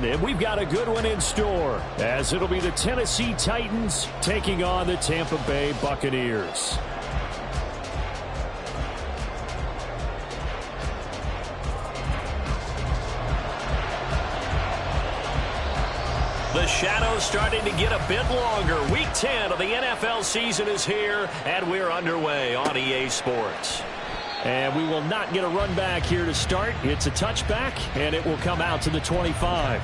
weekend, and we've got a good one in store, as it'll be the Tennessee Titans taking on the Tampa Bay Buccaneers. The shadow's starting to get a bit longer. Week 10 of the NFL season is here, and we're underway on EA Sports. And we will not get a run back here to start. It's a touchback, and it will come out to the 25.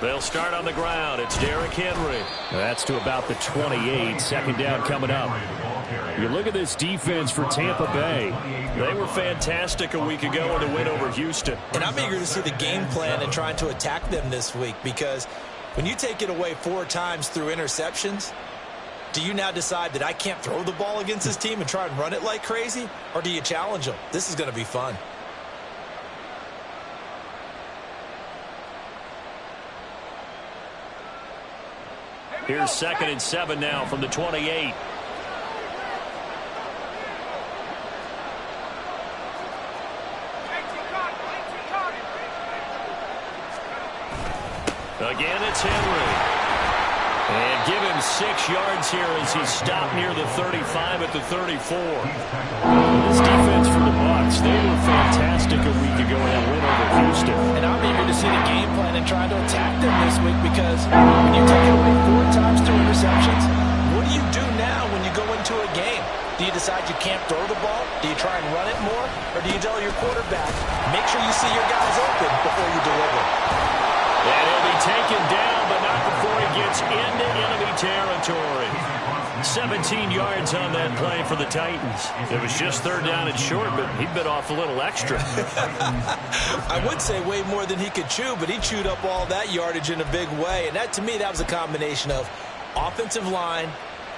They'll start on the ground. It's Derrick Henry. That's to about the 28. Second down coming up. You look at this defense for Tampa Bay. They were fantastic a week ago in the win over Houston. And I'm eager to see the game plan and trying to attack them this week, because when you take it away 4 times through interceptions, do you now decide that I can't throw the ball against this team and try and run it like crazy? Or do you challenge them? This is going to be fun. Here's 2nd and 7 now from the 28. Again, it's Henry. And give him 6 yards here as he's stopped near the 35 at the 34. This defense for the Bucs, they were fantastic a week ago in that win over Houston. And I'm eager to see the game plan and try to attack them this week, because when you take it away 4 times through interceptions, what do you do now when you go into a game? Do you decide you can't throw the ball? Do you try and run it more? Or do you tell your quarterback, make sure you see your guys open before you deliver? And he'll be taken down, but not before he gets into enemy territory. 17 yards on that play for the Titans. It was just 3rd down and short, but he bit off a little extra. I would say way more than he could chew, but he chewed up all that yardage in a big way. And that, to me, that was a combination of offensive line,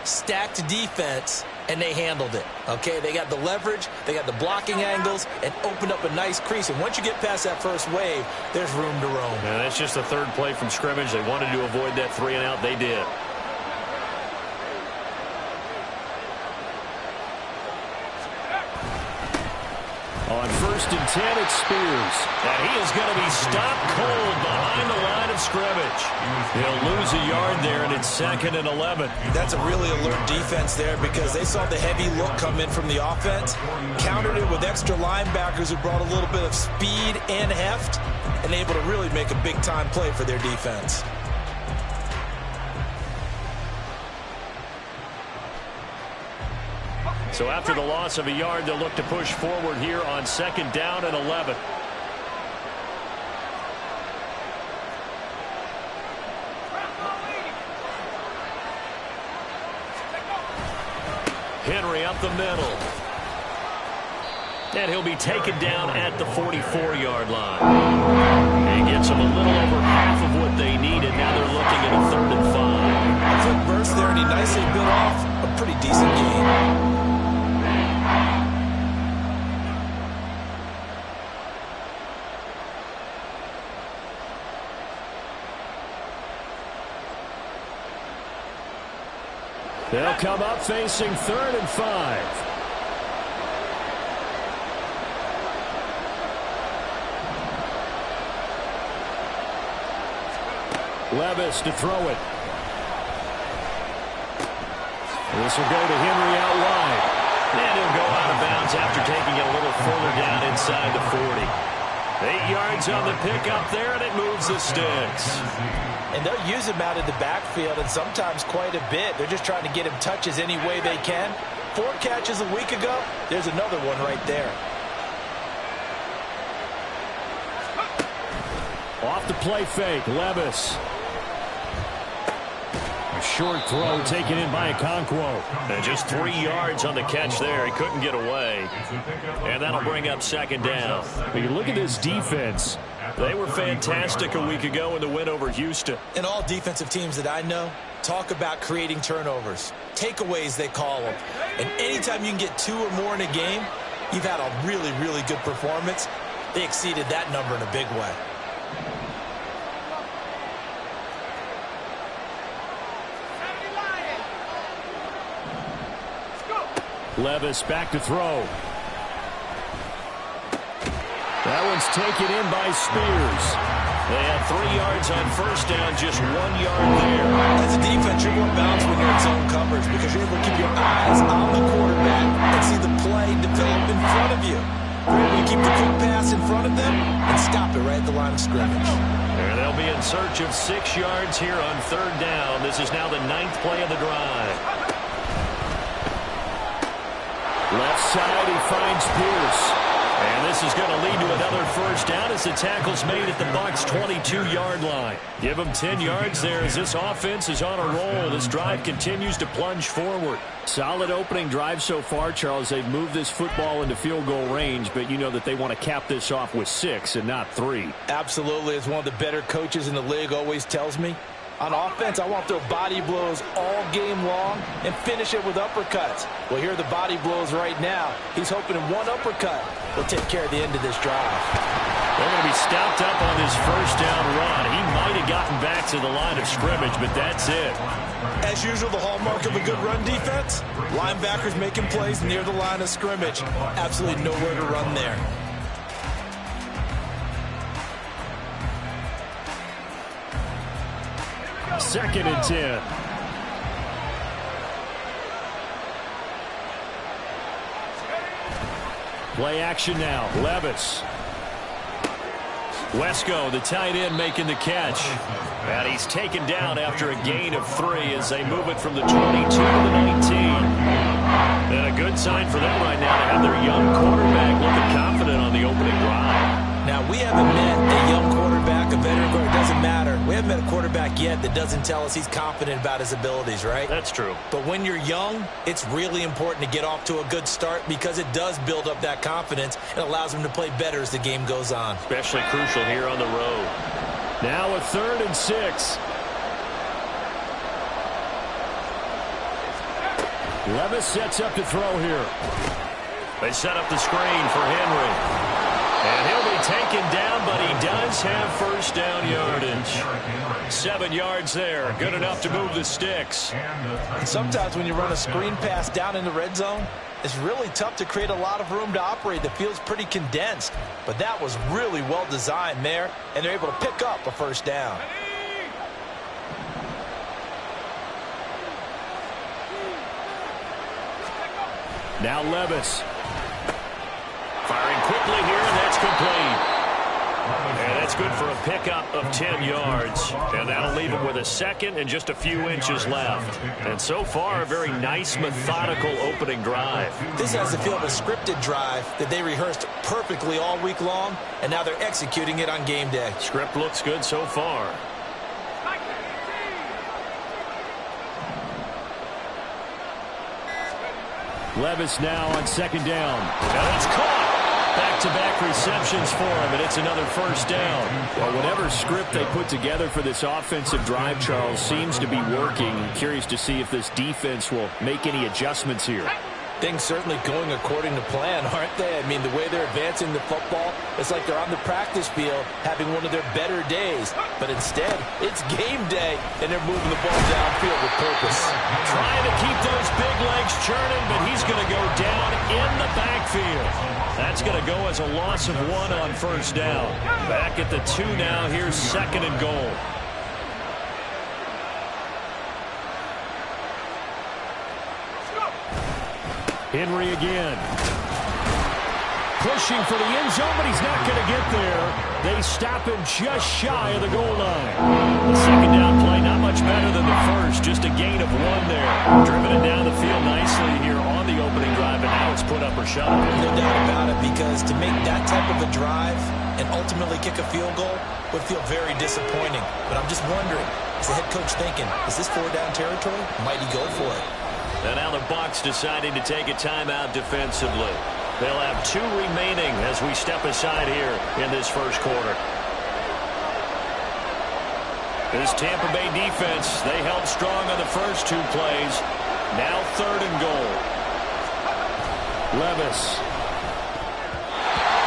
stacked defense, and they handled it. Okay, they got the leverage, they got the blocking angles, and opened up a nice crease. And once you get past that first wave, there's room to roam. And that's just the 3rd play from scrimmage. They wanted to avoid that 3 and out. They did. On 1st and 10, it's Spears. And he is going to be stopped cold behind the line of scrimmage. He'll lose a yard there, and it's 2nd and 11. That's a really alert defense there, because they saw the heavy look come in from the offense, countered it with extra linebackers who brought a little bit of speed and heft, and able to really make a big-time play for their defense. So after the loss of a yard, they'll look to push forward here on 2nd down and 11. Henry up the middle. And he'll be taken down at the 44-yard line. He gets them a little over half of what they needed. Now they're looking at a 3rd and 5. A quick burst there, and he nicely built off a pretty decent game. They'll come up facing 3rd and 5. Levis to throw it. This will go to Henry out wide. And he'll go out of bounds after taking it a little further down inside the 40. 8 yards on the pickup there, and it moves the sticks. And they'll use him out in the backfield, and sometimes quite a bit. They're just trying to get him touches any way they can. 4 catches a week ago. There's another one right there. Off the play fake, Levis. A short throw taken in by Okonkwo. And just 3 yards on the catch there. He couldn't get away. And that'll bring up 2nd down. When you look at this defense, They were fantastic a week ago in the win over Houston. And all defensive teams that I know talk about creating turnovers. Takeaways, they call them. And anytime you can get 2 or more in a game, you've had a really, really good performance. They exceeded that number in a big way. Levis back to throw. That one's taken in by Spears. They had 3 yards on first down, just 1 yard there. As a defense, you're more balanced when you're in zone coverage because you're able to keep your eyes on the quarterback and see the play develop in front of you. You're able to keep the quick pass in front of them and stop it right at the line of scrimmage. And they'll be in search of 6 yards here on third down. This is now the 9th play of the drive. Left side, he finds Pierce. And this is going to lead to another first down as the tackle's made at the Bucs' 22-yard line. Give them 10 yards there as this offense is on a roll. This drive continues to plunge forward. Solid opening drive so far, Charles. They've moved this football into field goal range, but you know that they want to cap this off with 6 and not 3. Absolutely. As one of the better coaches in the league always tells me, on offense, I want their body blows all game long and finish it with uppercuts. Well, here are the body blows right now. He's hoping in one uppercut will take care of the end of this drive. They're going to be stopped up on this first down run. He might have gotten back to the line of scrimmage, but that's it. As usual, the hallmark of a good run defense, linebackers making plays near the line of scrimmage. Absolutely nowhere to run there. Second and 10. Play action now. Levis. Wesco, the tight end, making the catch. And he's taken down after a gain of 3 as they move it from the 22 to the 19. And a good sign for them right now to have their young quarterback looking confident on the opening drive. Now, we haven't met a young quarterback, a veteran quarterback. It doesn't matter. We haven't met a quarterback yet that doesn't tell us he's confident about his abilities, right? That's true. But when you're young, it's really important to get off to a good start because it does build up that confidence and allows him to play better as the game goes on. Especially crucial here on the road. Now a 3rd and 6. Levis sets up to throw here. They set up the screen for Henry. And he'll be taken down, but he does have first down yardage. 7 yards there. Good enough to move the sticks. And sometimes when you run a screen pass down in the red zone, it's really tough to create a lot of room to operate. The field's pretty condensed. But that was really well designed there, and they're able to pick up a first down. Now Levis. Firing quickly here, and that's complete. And that's good for a pickup of 10 yards. And that'll leave him with a second and just a few inches left. And so far, a very nice, methodical opening drive. This has the feel of a scripted drive that they rehearsed perfectly all week long, and now they're executing it on game day. Script looks good so far. Levis now on second down. Now it's caught. Back-to-back receptions for him, and it's another first down. Well, whatever script they put together for this offensive drive, Charles, seems to be working. I'm curious to see if this defense will make any adjustments here. Things certainly going according to plan, aren't they? I mean, the way they're advancing the football, it's like they're on the practice field having one of their better days. But instead, it's game day, and they're moving the ball downfield with purpose. Trying to keep those big legs churning, but he's going to go down in the backfield. That's going to go as a loss of 1 on first down. Back at the 2 now. Here's second and goal. Henry again. Pushing for the end zone, but he's not going to get there. They stop him just shy of the goal line. The second down play, not much better than the first. Just a gain of 1 there. Driven it down the field nicely here on the opening drive, and now it's put up or shut. No doubt about it, because to make that type of a drive and ultimately kick a field goal would feel very disappointing. But I'm just wondering, is the head coach thinking, is this 4-down territory? Might he go for it? And now the Bucs deciding to take a timeout defensively. They'll have 2 remaining as we step aside here in this first quarter. This Tampa Bay defense, they held strong on the first 2 plays. Now 3rd and goal. Levis.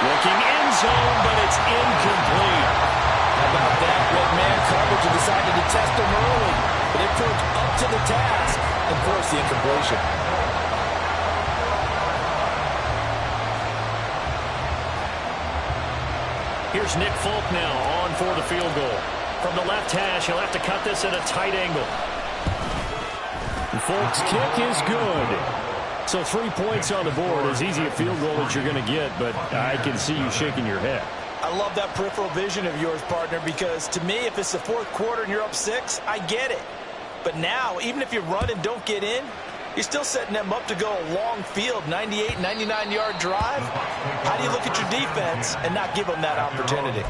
Looking end zone, but it's incomplete. How about that? Red man coverage and decided to test them early. But it proved up to the task and forced the incompletion. Here's Nick Folk now on for the field goal. From the left hash, he'll have to cut this at a tight angle. And Folk's kick is good. So 3 points on the board. As easy a field goal as you're going to get, but I can see you shaking your head. I love that peripheral vision of yours, partner, because to me, if it's the 4th quarter and you're up 6, I get it. But now, even if you run and don't get in, you're still setting them up to go a long field, 98, 99-yard drive. How do you look at your defense and not give them that opportunity?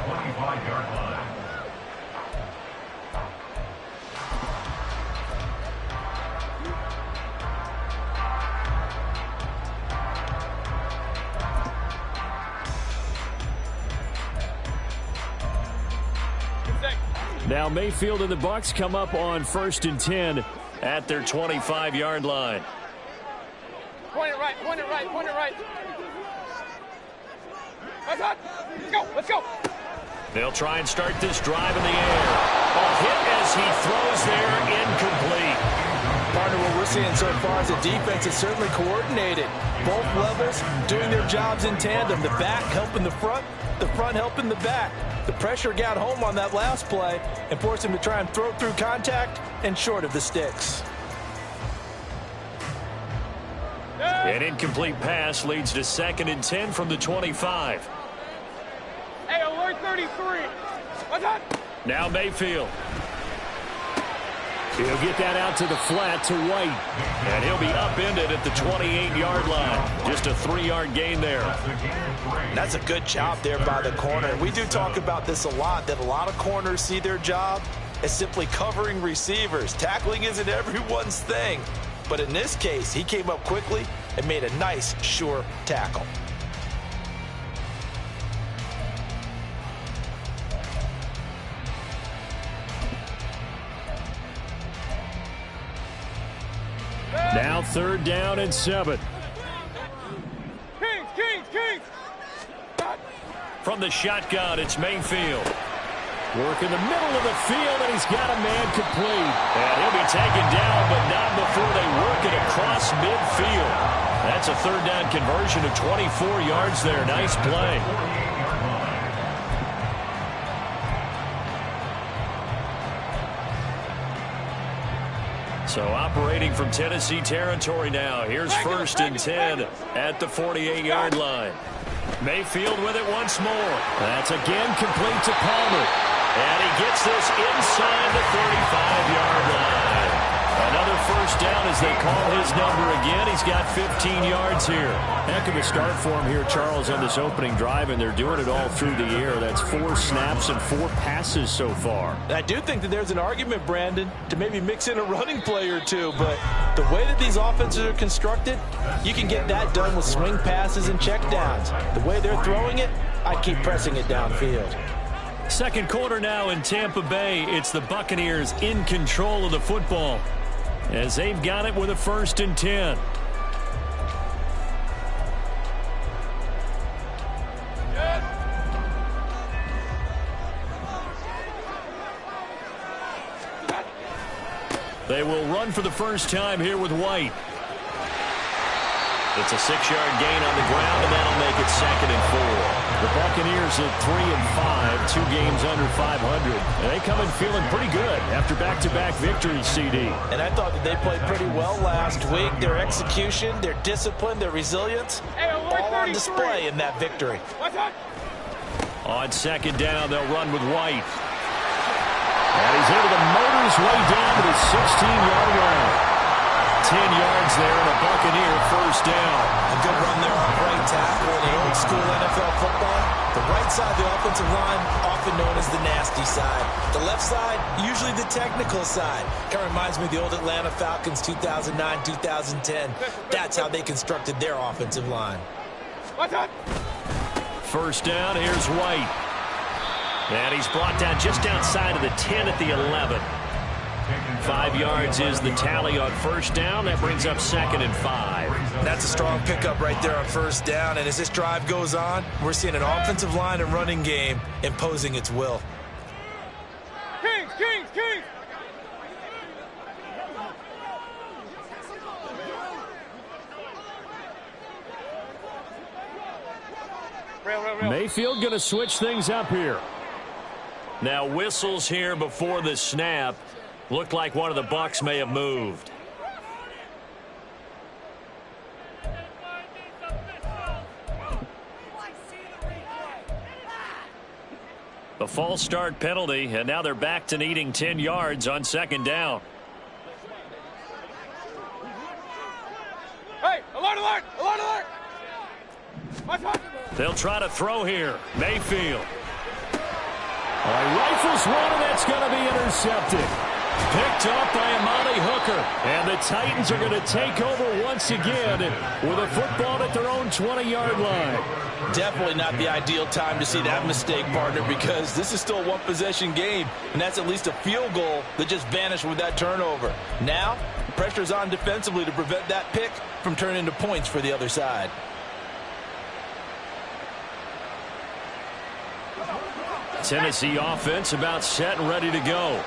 Now Mayfield and the Bucs come up on 1st and 10 at their 25-yard line. Point it right, point it right, point it right. Let's go, let's go. They'll try and start this drive in the air. A hit as he throws there, incomplete. Partner, what we're seeing so far is the defense is certainly coordinated. Both levels doing their jobs in tandem. The back helping the front helping the back. The pressure got home on that last play and forced him to try and throw through contact and short of the sticks. An incomplete pass leads to 2nd and 10 from the 25. Hey, alert 33. What's up? Now Mayfield. He'll get that out to the flat to White. And he'll be upended at the 28-yard line. Just a 3-yard gain there. That's a good job there by the corner. We do talk about this a lot, that a lot of corners see their job as simply covering receivers. Tackling isn't everyone's thing. But in this case, he came up quickly and made a nice, sure tackle. Now 3rd down and 7. Kings. From the shotgun, it's Mayfield. Work in the middle of the field, and he's got a man complete. And he'll be taken down, but not before they work it across midfield. That's a 3rd down conversion of 24 yards there. Nice play. So operating from Tennessee territory now. Here's 1st and 10 at the 48-yard line. Mayfield with it once more. That's again complete to Palmer. And he gets this inside the 35-yard line. Another 1st down as they call his number again. He's got 15 yards here. Heck of a start for him here, Charles, on this opening drive, and they're doing it all through the air. That's 4 snaps and 4 passes so far. I do think that there's an argument, Brandon, to maybe mix in a running play or two, but the way that these offenses are constructed, you can get that done with swing passes and checkdowns. The way they're throwing it, I keep pressing it downfield. 2nd quarter now in Tampa Bay. It's the Buccaneers in control of the football as they've got it with a 1st and 10. They will run for the first time here with White. It's a 6-yard gain on the ground, and that'll make it 2nd and 4. The Buccaneers at 3-5, 2 games under 500. And they come in feeling pretty good after back-to-back victories, CD. And I thought that they played pretty well last week. Their execution, their discipline, their resilience, all on display in that victory. On 2nd down, they'll run with White. And he's able to motor his way down to the 16-yard line. 10 yards there and a Buccaneer 1st down. A good run there on right tackle in the old school NFL football. The right side of the offensive line, often known as the nasty side. The left side, usually the technical side. Kind of reminds me of the old Atlanta Falcons 2009, 2010. That's how they constructed their offensive line. 1st down, here's White. And he's brought down just outside of the 10 at the 11. 5 yards is the tally on first down. That brings up 2nd and 5. That's a strong pickup right there on first down. And as this drive goes on, we're seeing an offensive line and running game imposing its will. Kings, Kings, Kings! Mayfield going to switch things up here. Now whistles here before the snap. Looked like one of the Bucs may have moved. The false start penalty, and now they're back to needing 10 yards on 2nd down. Hey, alert, alert, alert, alert! They'll try to throw here. Mayfield. Rifles one, and that's going to be intercepted. Picked up by Amani Hooker. And the Titans are going to take over once again with a football at their own 20-yard line. Definitely not the ideal time to see that mistake, partner, because this is still a one-possession game, and that's at least a field goal that just vanished with that turnover. Now, pressure's on defensively to prevent that pick from turning into points for the other side. Tennessee offense about set and ready to go.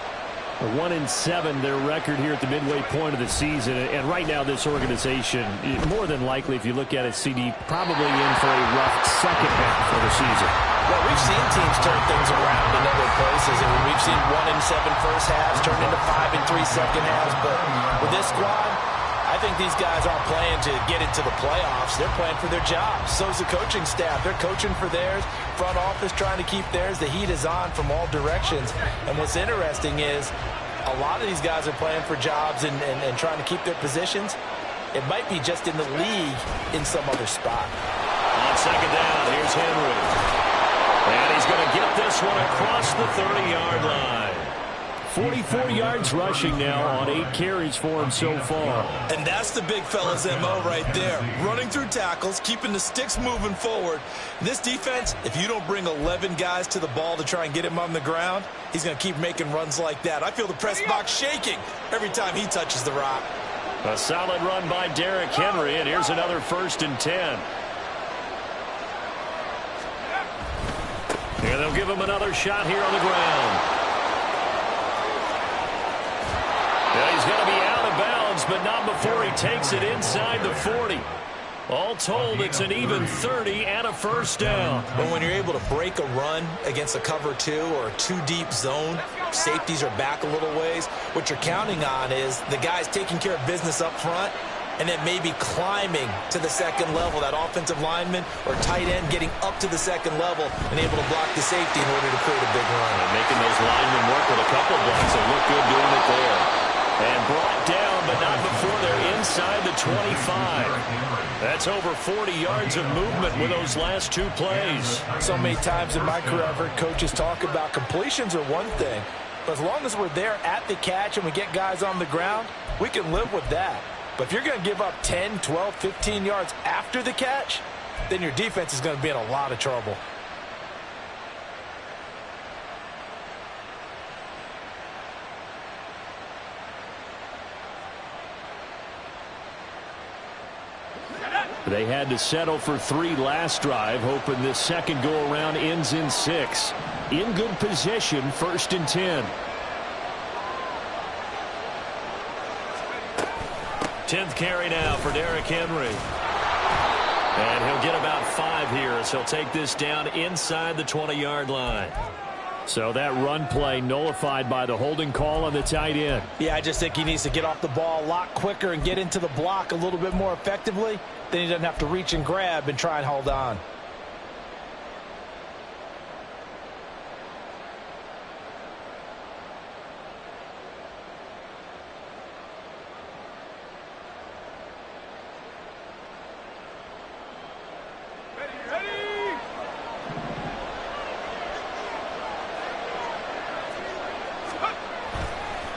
1-7 their record here at the midway point of the season, and right now this organization, more than likely, if you look at it, CD, probably in for a rough second half of the season. Well, we've seen teams turn things around in other places, and we've seen 1-7 first halves turn into 5-3 second halves, but with this squad, I think these guys aren't playing to get into the playoffs. They're playing for their jobs. So's the coaching staff. They're coaching for theirs. Front office trying to keep theirs. The heat is on from all directions. And what's interesting is a lot of these guys are playing for jobs and trying to keep their positions. It might be just in the league in some other spot. On 2nd down, here's Henry. And he's going to get this one across the 30-yard line. 44 yards rushing now on 8 carries for him so far. And that's the big fella's MO right there. Running through tackles, keeping the sticks moving forward. This defense, if you don't bring 11 guys to the ball to try and get him on the ground, he's going to keep making runs like that. I feel the press box shaking every time he touches the rock. A solid run by Derrick Henry, and here's another 1st and 10. And they'll give him another shot here on the ground. Yeah, he's going to be out of bounds, but not before he takes it inside the 40. All told, it's an even 30 and a 1st down. But when you're able to break a run against a cover 2 or a 2-deep zone, safeties are back a little ways. What you're counting on is the guys taking care of business up front and then maybe climbing to the 2nd level, that offensive lineman or tight end getting up to the 2nd level and able to block the safety in order to create a big run. And making those linemen work with a couple blocks and look good doing it there. And brought down, but not before they're inside the 25. That's over 40 yards of movement with those last 2 plays. So many times in my career, I've heard coaches talk about completions are one thing. But as long as we're there at the catch and we get guys on the ground, we can live with that. But if you're going to give up 10, 12, 15 yards after the catch, then your defense is going to be in a lot of trouble. They had to settle for 3 last drive, hoping this second go-around ends in 6. In good position, 1st and 10. 10th carry now for Derrick Henry. And he'll get about 5 here as he'll take this down inside the 20-yard line. So that run play nullified by the holding call on the tight end. Yeah, I just think he needs to get off the ball a lot quicker and get into the block a little bit more effectively. Then he doesn't have to reach and grab and try and hold on.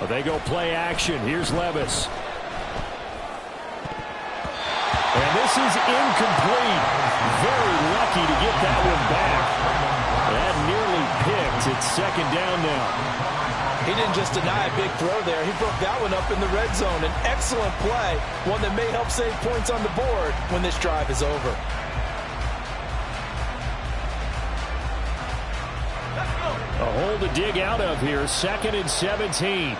Well, they go play action. Here's Levis. And this is incomplete. Very lucky to get that one back. That nearly picked. yards. It's second down now. He didn't just deny a big throw there. He broke that one up in the red zone. An excellent play, one that may help save points on the board when this drive is over. A hole to dig out of here. 2nd and 17.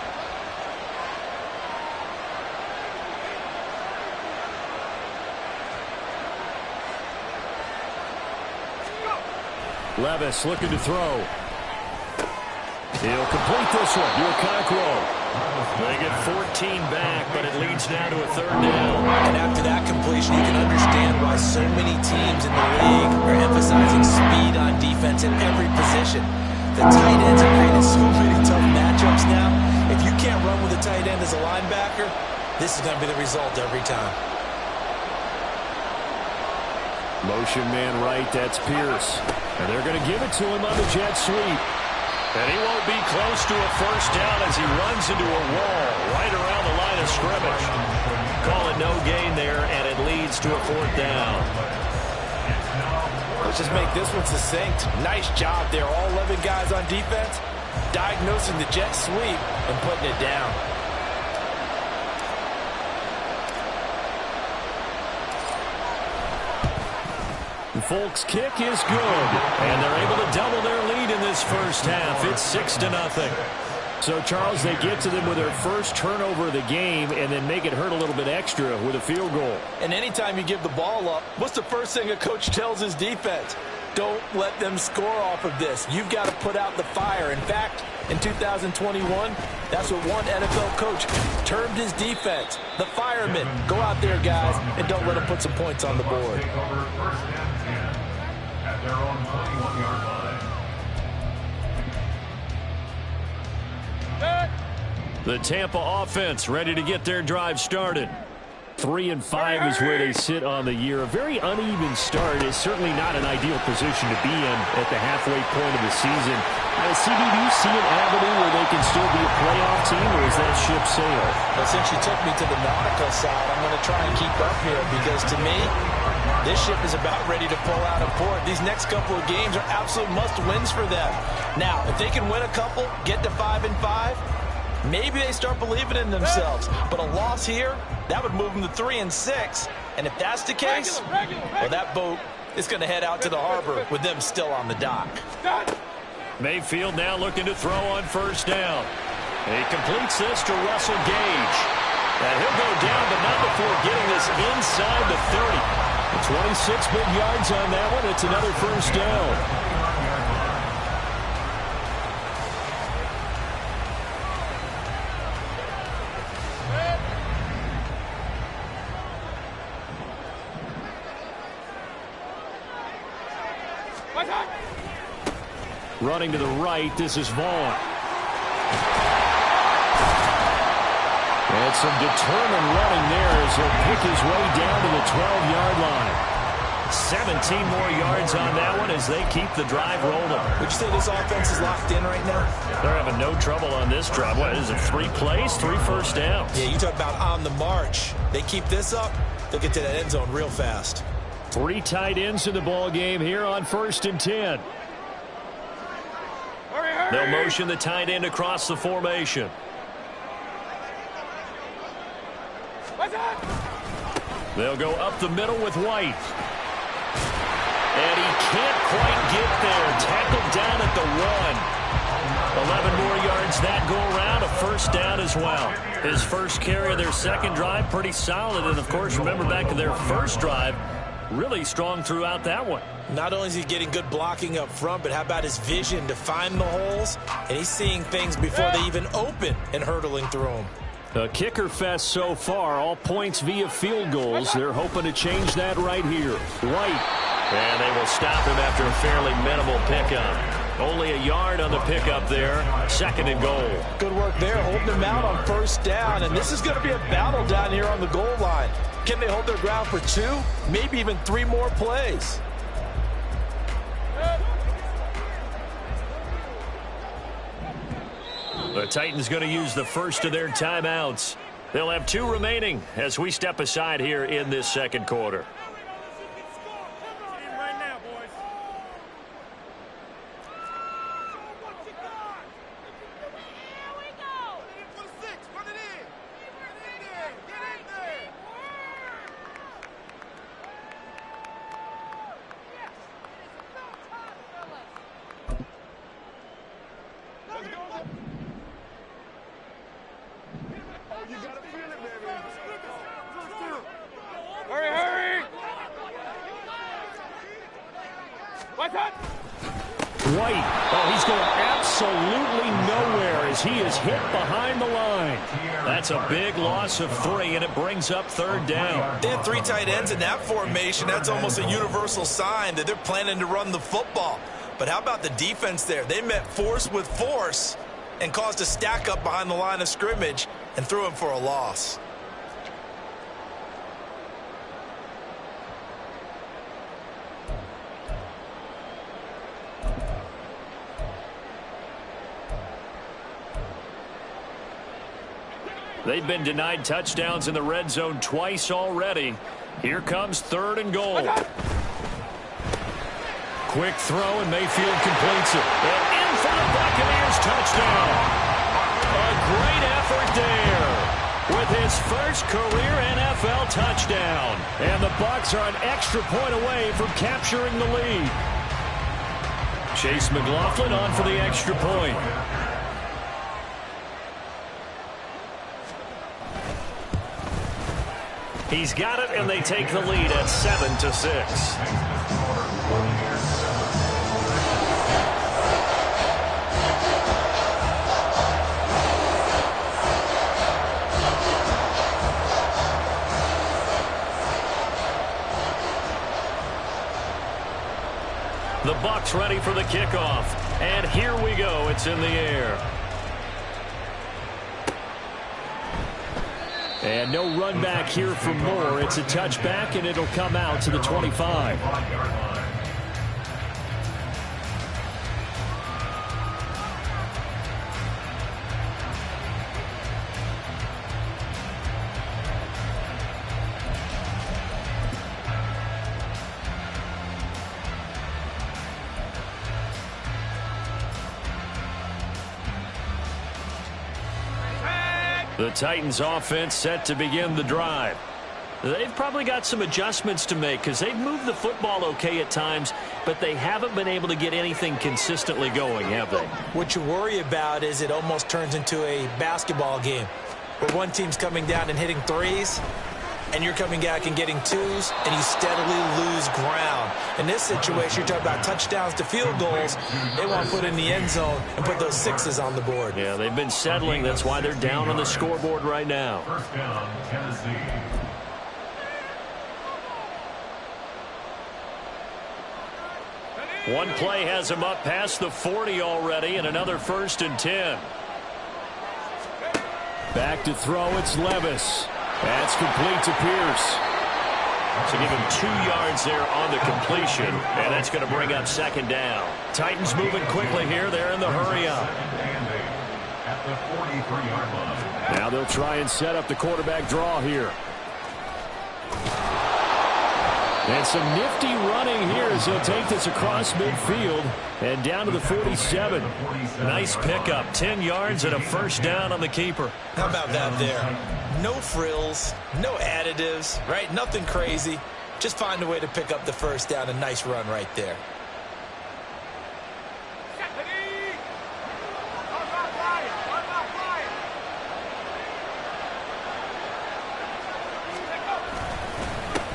Levis looking to throw. He'll complete this one to Okonkwo. They get 14 back, but it leads now to a 3rd down. And after that completion, you can understand why so many teams in the league are emphasizing speed on defense in every position. The tight ends are creating so many tough matchups now. If you can't run with a tight end as a linebacker, this is going to be the result every time. Motion man right, that's Pierce. And they're going to give it to him on the jet sweep. And he won't be close to a 1st down as he runs into a wall right around the line of scrimmage. Call it no gain there, and it leads to a 4th down. Let's just make this one succinct. Nice job there. All 11 guys on defense diagnosing the jet sweep and putting it down. Folks' kick is good, and they're able to double their lead in this 1st half. It's 6-0. So, Charles, they get to them with their first turnover of the game and then make it hurt a little bit extra with a field goal. And anytime you give the ball up, what's the first thing a coach tells his defense? Don't let them score off of this. You've got to put out the fire. In fact, in 2021, that's what one NFL coach termed his defense. The firemen. Go out there, guys, and don't let them put some points on the board. At their own 21-yard line. The Tampa offense ready to get their drive started. 3-5 is where they sit on the year. A very uneven start is certainly not an ideal position to be in at the halfway point of the season. CD, do you see an avenue where they can still be a playoff team, or is that ship sailed? Well, since you took me to the nautical side, I'm going to try and keep up here because, to me, this ship is about ready to pull out of port. These next couple of games are absolute must-wins for them. Now, if they can win a couple, get to 5-5, maybe they start believing in themselves. But a loss here, that would move them to 3-6. And if that's the case, well, that boat is going to head out to the harbor with them still on the dock. Mayfield now looking to throw on 1st down. He completes this to Russell Gage. And he'll go down, but not before getting this inside the 30. 26 big yards on that one. It's another 1st down. Running to the right, this is Vaughn. And some determined running there as he'll pick his way down to the 12-yard line. 17 more yards on that one as they keep the drive rolling. Would you say this offense is locked in right now? They're having no trouble on this drive. What is it, 3 plays, 3 first downs? Yeah, you talk about on the march. They keep this up, they'll get to that end zone real fast. 3 tight ends in the ball game here on 1st and 10. They'll motion the tight end across the formation. They'll go up the middle with White. And he can't quite get there. Tackled down at the 1. 11 more yards that go around. A 1st down as well. His first carry of their 2nd drive, pretty solid. And, of course, remember back to their 1st drive, really strong throughout that one. Not only is he getting good blocking up front, but how about his vision to find the holes? And he's seeing things before they even open and hurdling through them. A kicker fest so far, all points via field goals. They're hoping to change that right here. White. And they will stop him after a fairly minimal pickup. Only a yard on the pickup there. 2nd and goal. Good work there, holding him out on 1st down. And this is going to be a battle down here on the goal line. Can they hold their ground for 2, maybe even 3 more plays? The Titans going to use the first of their timeouts. They'll have 2 remaining as we step aside here in this 2nd quarter. Hurry, hurry! What's up? White. Oh, he's going absolutely nowhere as he is hit behind the line. That's a big loss of 3, and it brings up 3rd down. They had 3 tight ends in that formation. That's almost a universal sign that they're planning to run the football. But how about the defense there? They met force with force and caused a stack up behind the line of scrimmage and threw him for a loss. They've been denied touchdowns in the red zone twice already. Here comes 3rd and goal. Quick throw, and Mayfield completes it. And in for the Buccaneers touchdown. A great effort there with his first career NFL touchdown. And the Bucs are an extra point away from capturing the lead. Chase McLaughlin on for the extra point. He's got it, and they take the lead at 7-6. The Bucs ready for the kickoff. And here we go. It's in the air. And no run back here for Moore. It's a touchback, and it'll come out to the 25. The Titans offense set to begin the drive. They've probably got some adjustments to make because they've moved the football okay at times, but they haven't been able to get anything consistently going, have they? What you worry about is it almost turns into a basketball game where one team's coming down and hitting threes, and you're coming back and getting twos, and you steadily lose ground. In this situation, you're talking about touchdowns to field goals. They want to put in the end zone and put those sixes on the board. Yeah, they've been settling. That's why they're down on the scoreboard right now. First down, Tennessee. One play has him up past the 40 already, and another 1st and 10. Back to throw, it's Levis. That's complete to Pierce. So give him 2 yards there on the completion, and that's going to bring up 2nd down. Titans moving quickly here. They're in the hurry up. At the 43-yard line. Now they'll try and set up the quarterback draw here. And some nifty running here as he'll take this across midfield and down to the 47. Nice pickup, 10 yards and a 1st down on the keeper. How about that there? No frills, no additives, right? Nothing crazy. Just find a way to pick up the 1st down. A nice run right there.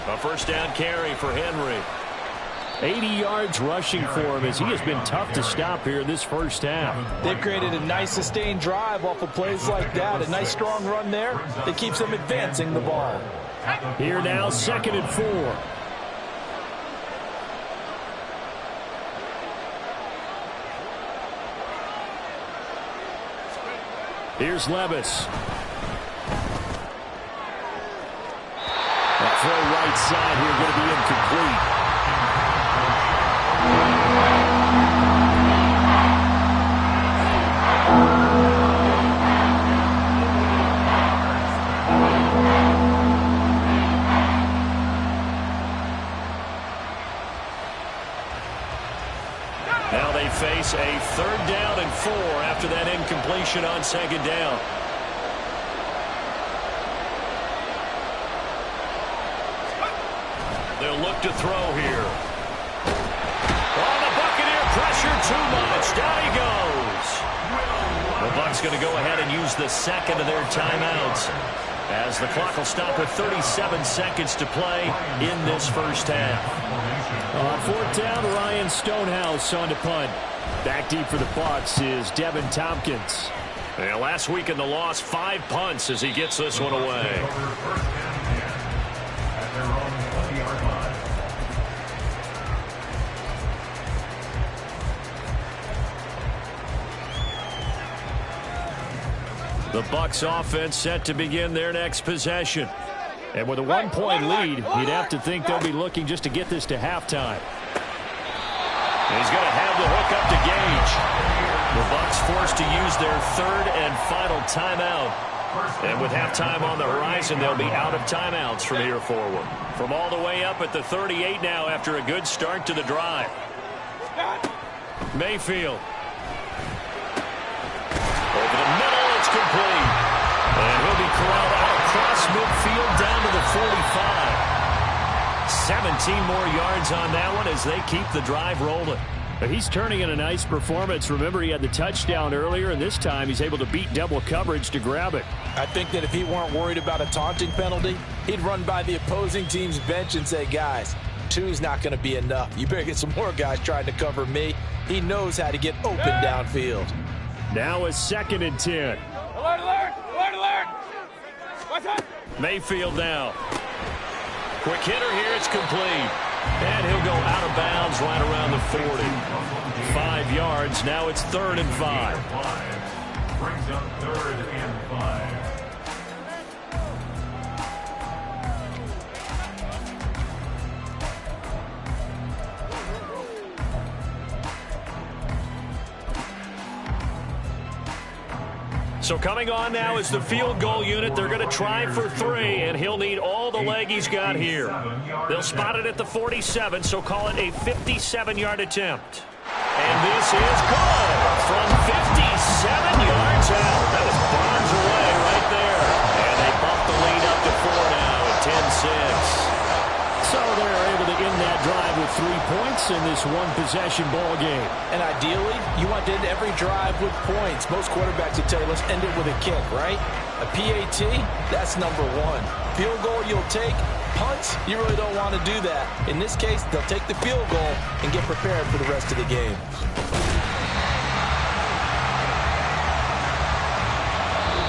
A 1st down carry for Henry. 80 yards rushing for him as he has been tough to stop here in this 1st half. They've created a nice sustained drive off of plays like that. A nice strong run there that keeps them advancing the ball. Here now, 2nd and 4. Here's Levis. That throw right side here going to be incomplete. Now they face a 3rd down and 4 after that incompletion on 2nd down. They'll look to throw here. Oh, the Buccaneer pressure too much. Down he goes. The Bucs going to go ahead and use the second of their timeouts, as the clock will stop with 37 seconds to play in this first half. On fourth down, Ryan Stonehouse on to punt. Back deep for the Bucs is Devin Tompkins. And last week in the loss, 5 punts as he gets this one away. The Bucs offense set to begin their next possession. And with a 1-point lead, you'd have to think they'll be looking just to get this to halftime. And he's going to have the hook up to Gage. The Bucs forced to use their third and final timeout. And with halftime on the horizon, they'll be out of timeouts from here forward. From all the way up at the 38 now after a good start to the drive. Mayfield. Over the middle, it's complete. And he'll be corralled out across midfield down to the 45. 17 more yards on that one as they keep the drive rolling. But he's turning in a nice performance. Remember, he had the touchdown earlier, and this time he's able to beat double coverage to grab it. I think that if he weren't worried about a taunting penalty, he'd run by the opposing team's bench and say, guys, 2's not going to be enough. You better get some more guys trying to cover me. He knows how to get open downfield. Now a 2nd and 10. Alert, alert! Alert, alert! What's up? Mayfield now. Quick hitter here, it's complete. And he'll go out of bounds right around the 40. 5 yards, now it's 3rd and 5. Brings up 3rd and 5. So coming on now is the field goal unit. They're going to try for 3, and he'll need all the leg he's got here. They'll spot it at the 47, so call it a 57-yard attempt. And this is good from 57 yards out. That is bombs away right there. And they bump the lead up to 4 now at 10-6. So they're able to end that drive with 3 points in this one-possession ball game. And ideally, you want to end every drive with points. Most quarterbacks would tell you, let's end it with a kick, right? A PAT, that's number 1. Field goal you'll take. Punts, you really don't want to do that. In this case, they'll take the field goal and get prepared for the rest of the game.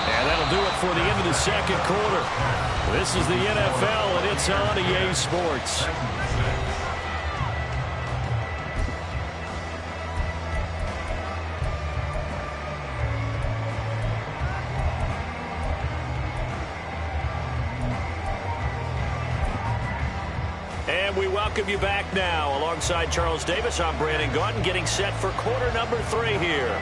And that'll do it for the end of the second quarter. This is the NFL, and it's on EA Sports. And we welcome you back now. Alongside Charles Davis, I'm Brandon Gaudin, getting set for quarter number 3 here.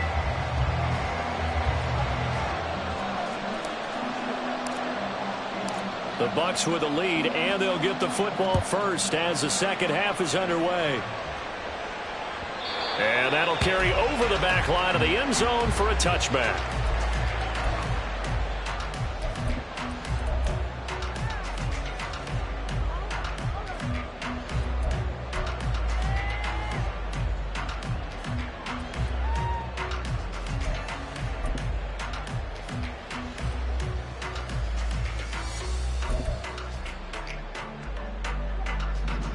The Bucs with a lead, and they'll get the football first as the second half is underway. And that'll carry over the back line of the end zone for a touchback.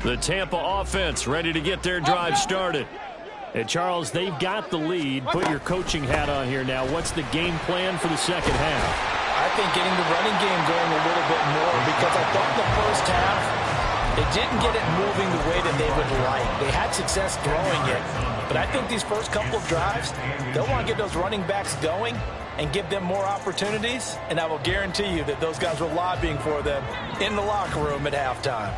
The Tampa offense ready to get their drive started. And, Charles, they've got the lead. Put your coaching hat on here now. What's the game plan for the second half? I think getting the running game going a little bit more, because I thought in the first half they didn't get it moving the way that they would like. They had success throwing it. But I think these first couple of drives, they'll want to get those running backs going and give them more opportunities. And I will guarantee you that those guys were lobbying for them in the locker room at halftime.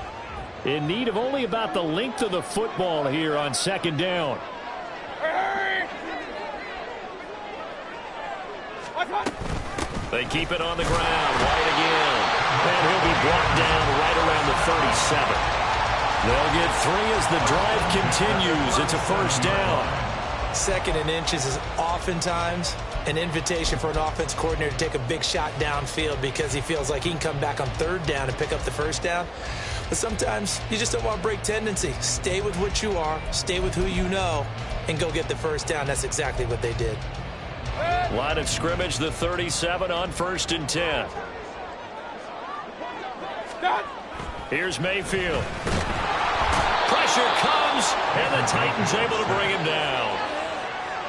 In need of only about the length of the football here on second down. They keep it on the ground. White again. And he'll be brought down right around the 37. They'll get 3 as the drive continues. It's a first down. 2nd and inches is oftentimes an invitation for an offense coordinator to take a big shot downfield because he feels like he can come back on 3rd down and pick up the first down. But sometimes you just don't want to break tendency. Stay with what you are, stay with who you know, and go get the first down. That's exactly what they did. Line of scrimmage, the 37 on 1st and 10. Here's Mayfield. Pressure comes, and the Titans able to bring him down.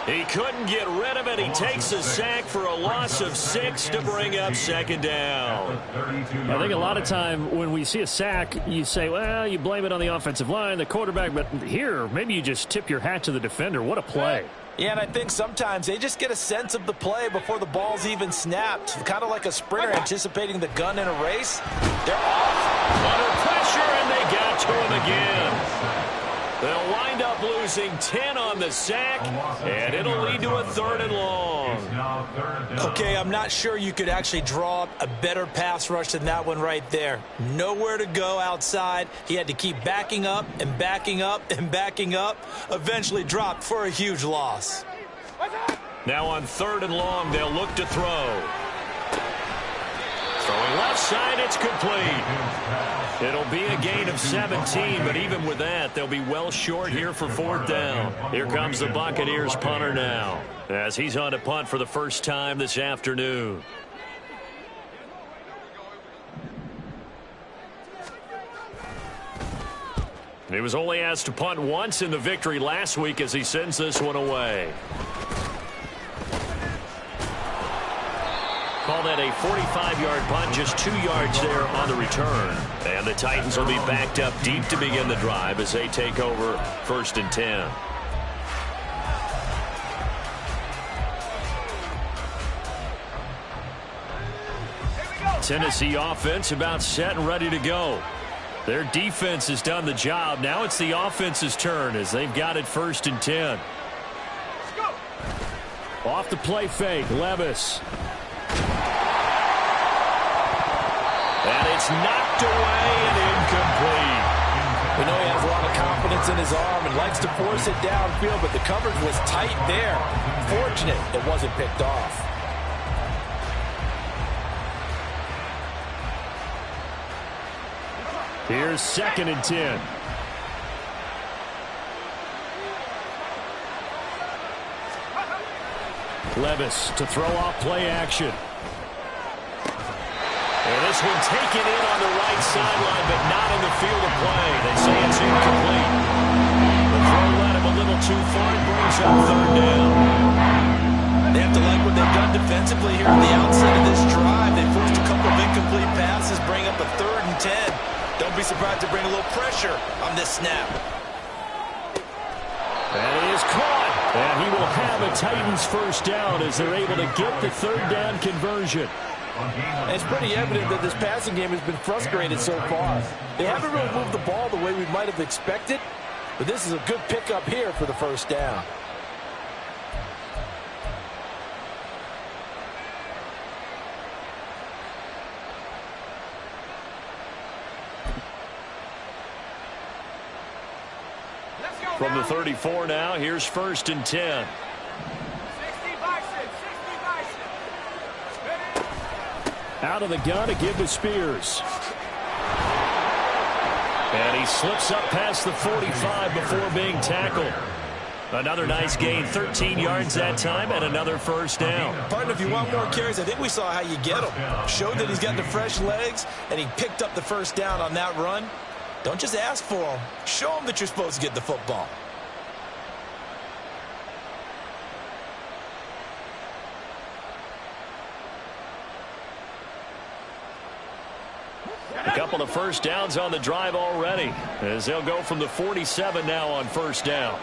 He couldn't get rid of it. He takes a sack for a loss of 6 to bring up 2nd down. I think a lot of time when we see a sack, you say, well, you blame it on the offensive line, the quarterback, but here, maybe you just tip your hat to the defender. What a play. Yeah, and I think sometimes they just get a sense of the play before the ball's even snapped. Kind of like a sprinter anticipating the gun in a race. They're off. Under pressure, and they got to him again. They'll wind up losing 10 on the sack, and it'll lead to a 3rd and long. Okay, I'm not sure you could actually draw up a better pass rush than that one right there. Nowhere to go outside. He had to keep backing up and backing up and backing up. Eventually dropped for a huge loss. Now on 3rd and long, they'll look to throw. Throwing left side, it's complete. It'll be a gain of 17, but even with that, they'll be well short here for 4th down. Here comes the Buccaneers punter now, as he's on to punt for the first time this afternoon. He was only asked to punt once in the victory last week as he sends this one away. Call that a 45-yard punt, just 2 yards there on the return. And the Titans will be backed up deep to begin the drive as they take over 1st and 10. Tennessee offense about set and ready to go. Their defense has done the job. Now it's the offense's turn as they've got it 1st and 10. Off the play fake, Levis. And it's knocked away and incomplete. We know he has a lot of confidence in his arm and likes to force it downfield, but the coverage was tight there. Fortunate it wasn't picked off. Here's 2nd and 10. Levis to throw off play action. And this one taken in on the right sideline, but not in the field of play. They say it's incomplete. The throw led him a little too far and brings up 3rd down. They have to like what they've done defensively here at the outset of this drive. They forced a couple of incomplete passes, bring up a 3rd and 10. Don't be surprised to bring a little pressure on this snap. And he is caught. And he will have a Titans 1st down as they're able to get the 3rd down conversion. And it's pretty evident that this passing game has been frustrated so far. They haven't really moved the ball the way we might have expected, but this is a good pickup here for the 1st down. From the 34 now, here's 1st and 10. Out of the gun to give to Spears. And he slips up past the 45 before being tackled. Another nice gain, 13 yards that time, and another 1st down. Partner, if you want more carries, I think we saw how you get him. Showed that he's got the fresh legs, and he picked up the 1st down on that run. Don't just ask for him. Show him that you're supposed to get the football. A couple of 1st downs on the drive already, as they'll go from the 47 now on 1st down.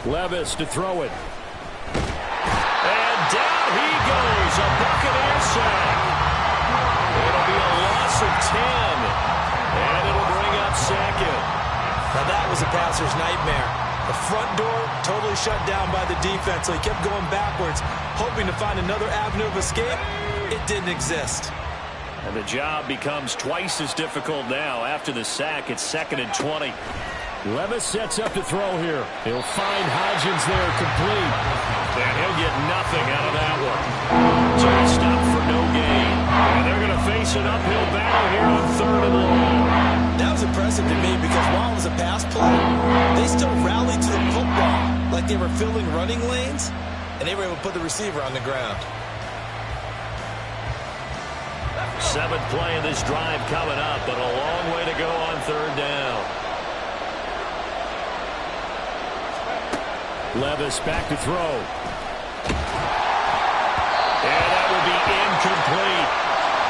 Levis to throw it. And down he goes, a Buccaneer sack. It'll be a loss of 10, and it'll bring up 2nd. Now that was a passer's nightmare. The front door totally shut down by the defense, so he kept going backwards, hoping to find another avenue of escape. It didn't exist. And the job becomes twice as difficult now. After the sack, it's 2nd and 20. Levis sets up to throw here. He'll find Hodgins there complete. And he'll get nothing out of that one. So he stopped for no gain. And they're going to face an uphill battle here on 3rd and long. That was impressive to me because while it was a pass play, they still rallied to the football like they were filling running lanes, and they were able to put the receiver on the ground. 7th play of this drive coming up, but a long way to go on 3rd down. Levis back to throw. And that will be incomplete.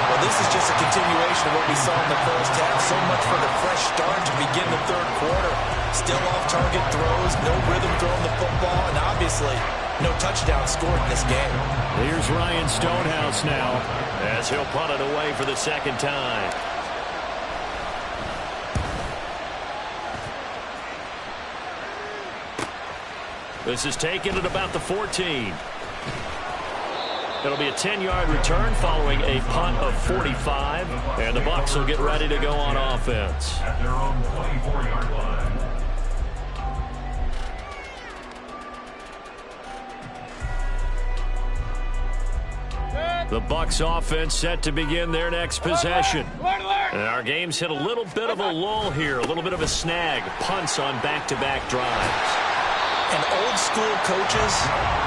Well, this is just a continuation of what we saw in the first half. So much for the fresh start to begin the 3rd quarter. Still off-target throws, no rhythm throwing the football, and obviously no touchdown scored in this game. Here's Ryan Stonehouse now, as he'll punt it away for the 2nd time. This is taken at about the 14. It'll be a 10-yard return following a punt of 45. And the Bucs will get ready to go on offense. At their own 24-yard line. The Bucs offense set to begin their next possession. And our game's hit a little bit of a lull here, a little bit of a snag. Punts on back-to-back drives. And old school coaches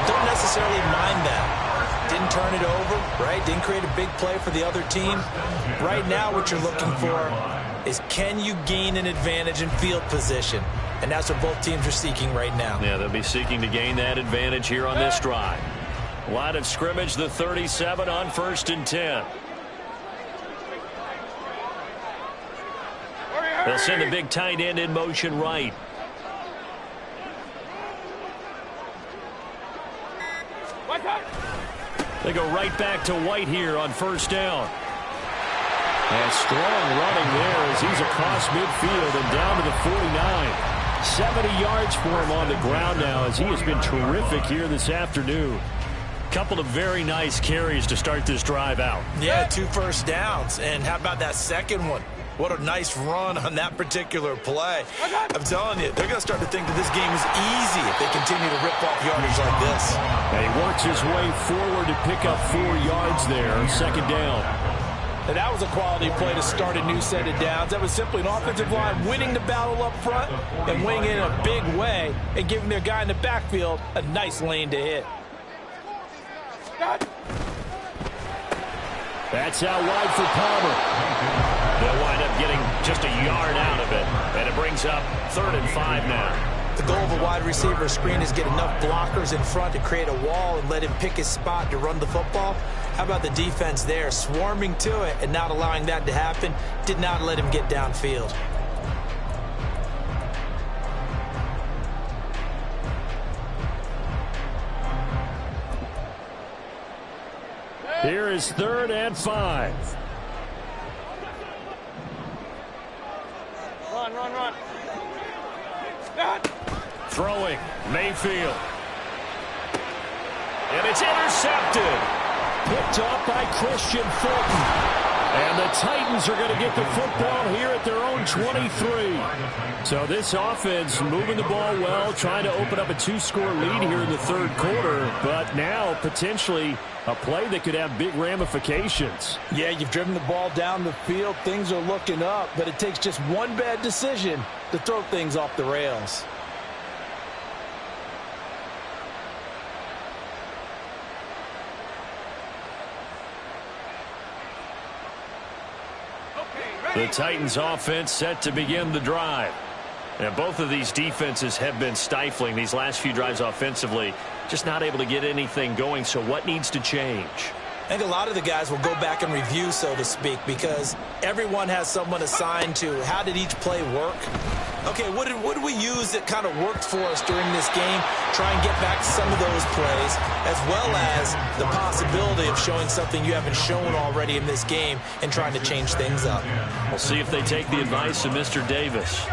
don't necessarily mind that. Didn't turn it over, right? Didn't create a big play for the other team. Right now what you're looking for is, can you gain an advantage in field position? And that's what both teams are seeking right now. Yeah, they'll be seeking to gain that advantage here on this drive. Line of scrimmage, the 37 on 1st and 10. They'll send the big tight end in motion right. They go right back to White here on 1st down. And strong running there as he's across midfield and down to the 49. 70 yards for him on the ground now as he has been terrific here this afternoon. Couple of very nice carries to start this drive out. Yeah, 2 first downs. And how about that second one? What a nice run on that particular play. I'm telling you, they're going to start to think that this game is easy if they continue to rip off yardage like this. And he works his way forward to pick up 4 yards there, 2nd down. And that was a quality play to start a new set of downs. That was simply an offensive line winning the battle up front and winning it in a big way and giving their guy in the backfield a nice lane to hit. That's out wide for Palmer. They'll wind up getting just a yard out of it. And it brings up 3rd and 5 now. The goal of a wide receiver screen is get enough blockers in front to create a wall and let him pick his spot to run the football. How about the defense there, swarming to it and not allowing that to happen? Did not let him get downfield. Here is 3rd and 5. Run. Throwing, Mayfield. And it's intercepted. Picked off by Christian Fulton. And the Titans are going to get the football here at their own 23. So this offense moving the ball well, trying to open up a 2-score lead here in the 3rd quarter. But now potentially a play that could have big ramifications. Yeah, you've driven the ball down the field. Things are looking up, but it takes just one bad decision to throw things off the rails. The Titans offense set to begin the drive. And both of these defenses have been stifling these last few drives offensively. Just not able to get anything going. So what needs to change? I think a lot of the guys will go back and review, so to speak, because everyone has someone assigned to how did each play work. Okay, what did we use that kind of worked for us during this game? Try and get back to some of those plays, as well as the possibility of showing something you haven't shown already in this game and trying to change things up. We'll see if they take the advice of Mr. Davis.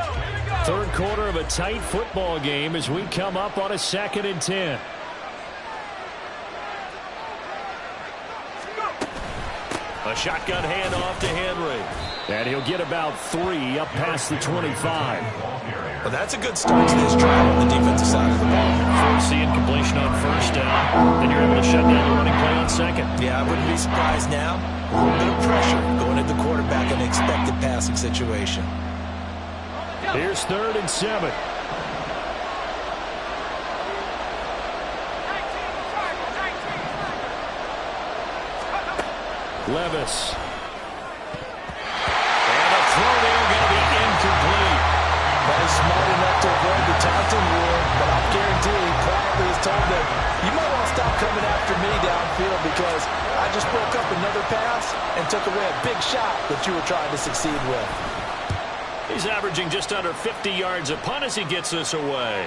3rd quarter of a tight football game as we come up on a 2nd and 10. A shotgun handoff to Henry. And he'll get about 3 up past the 25. Well, that's a good start to this drive on the defensive side of the ball. Forcing incompletion on first down. Then you're able to shut down the running play on second. Yeah, I wouldn't be surprised now. A little bit of pressure going at the quarterback in an expected passing situation. Here's 3rd and 7. Levis. And a throw there going to be incomplete. That is smart enough to avoid the taunting rule, but I'll guarantee he quietly is told that you might want to stop coming after me downfield because I just broke up another pass and took away a big shot that you were trying to succeed with. He's averaging just under 50 yards a punt as he gets this away.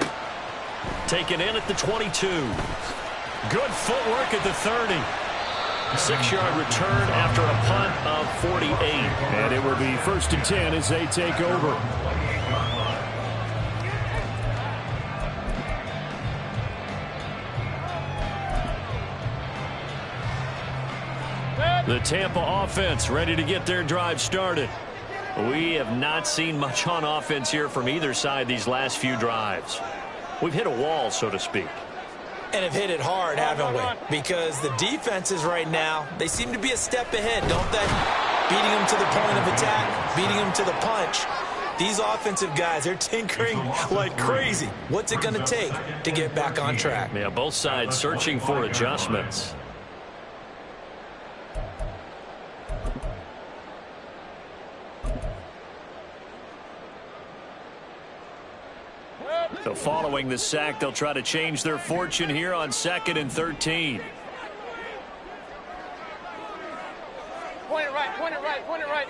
Taken in at the 22. Good footwork at the 30. 6-yard return after a punt of 48. And it will be 1st and 10 as they take over. The Tampa offense ready to get their drive started. We have not seen much on offense here from either side these last few drives. We've hit a wall, so to speak. And have hit it hard, haven't we? Because the defenses right now, they seem to be a step ahead, don't they? Beating them to the point of attack, beating them to the punch. These offensive guys are tinkering like crazy. What's it going to take to get back on track? Yeah, both sides searching for adjustments. So following the sack, they'll try to change their fortune here on 2nd and 13. Point it right, point it right, point it right.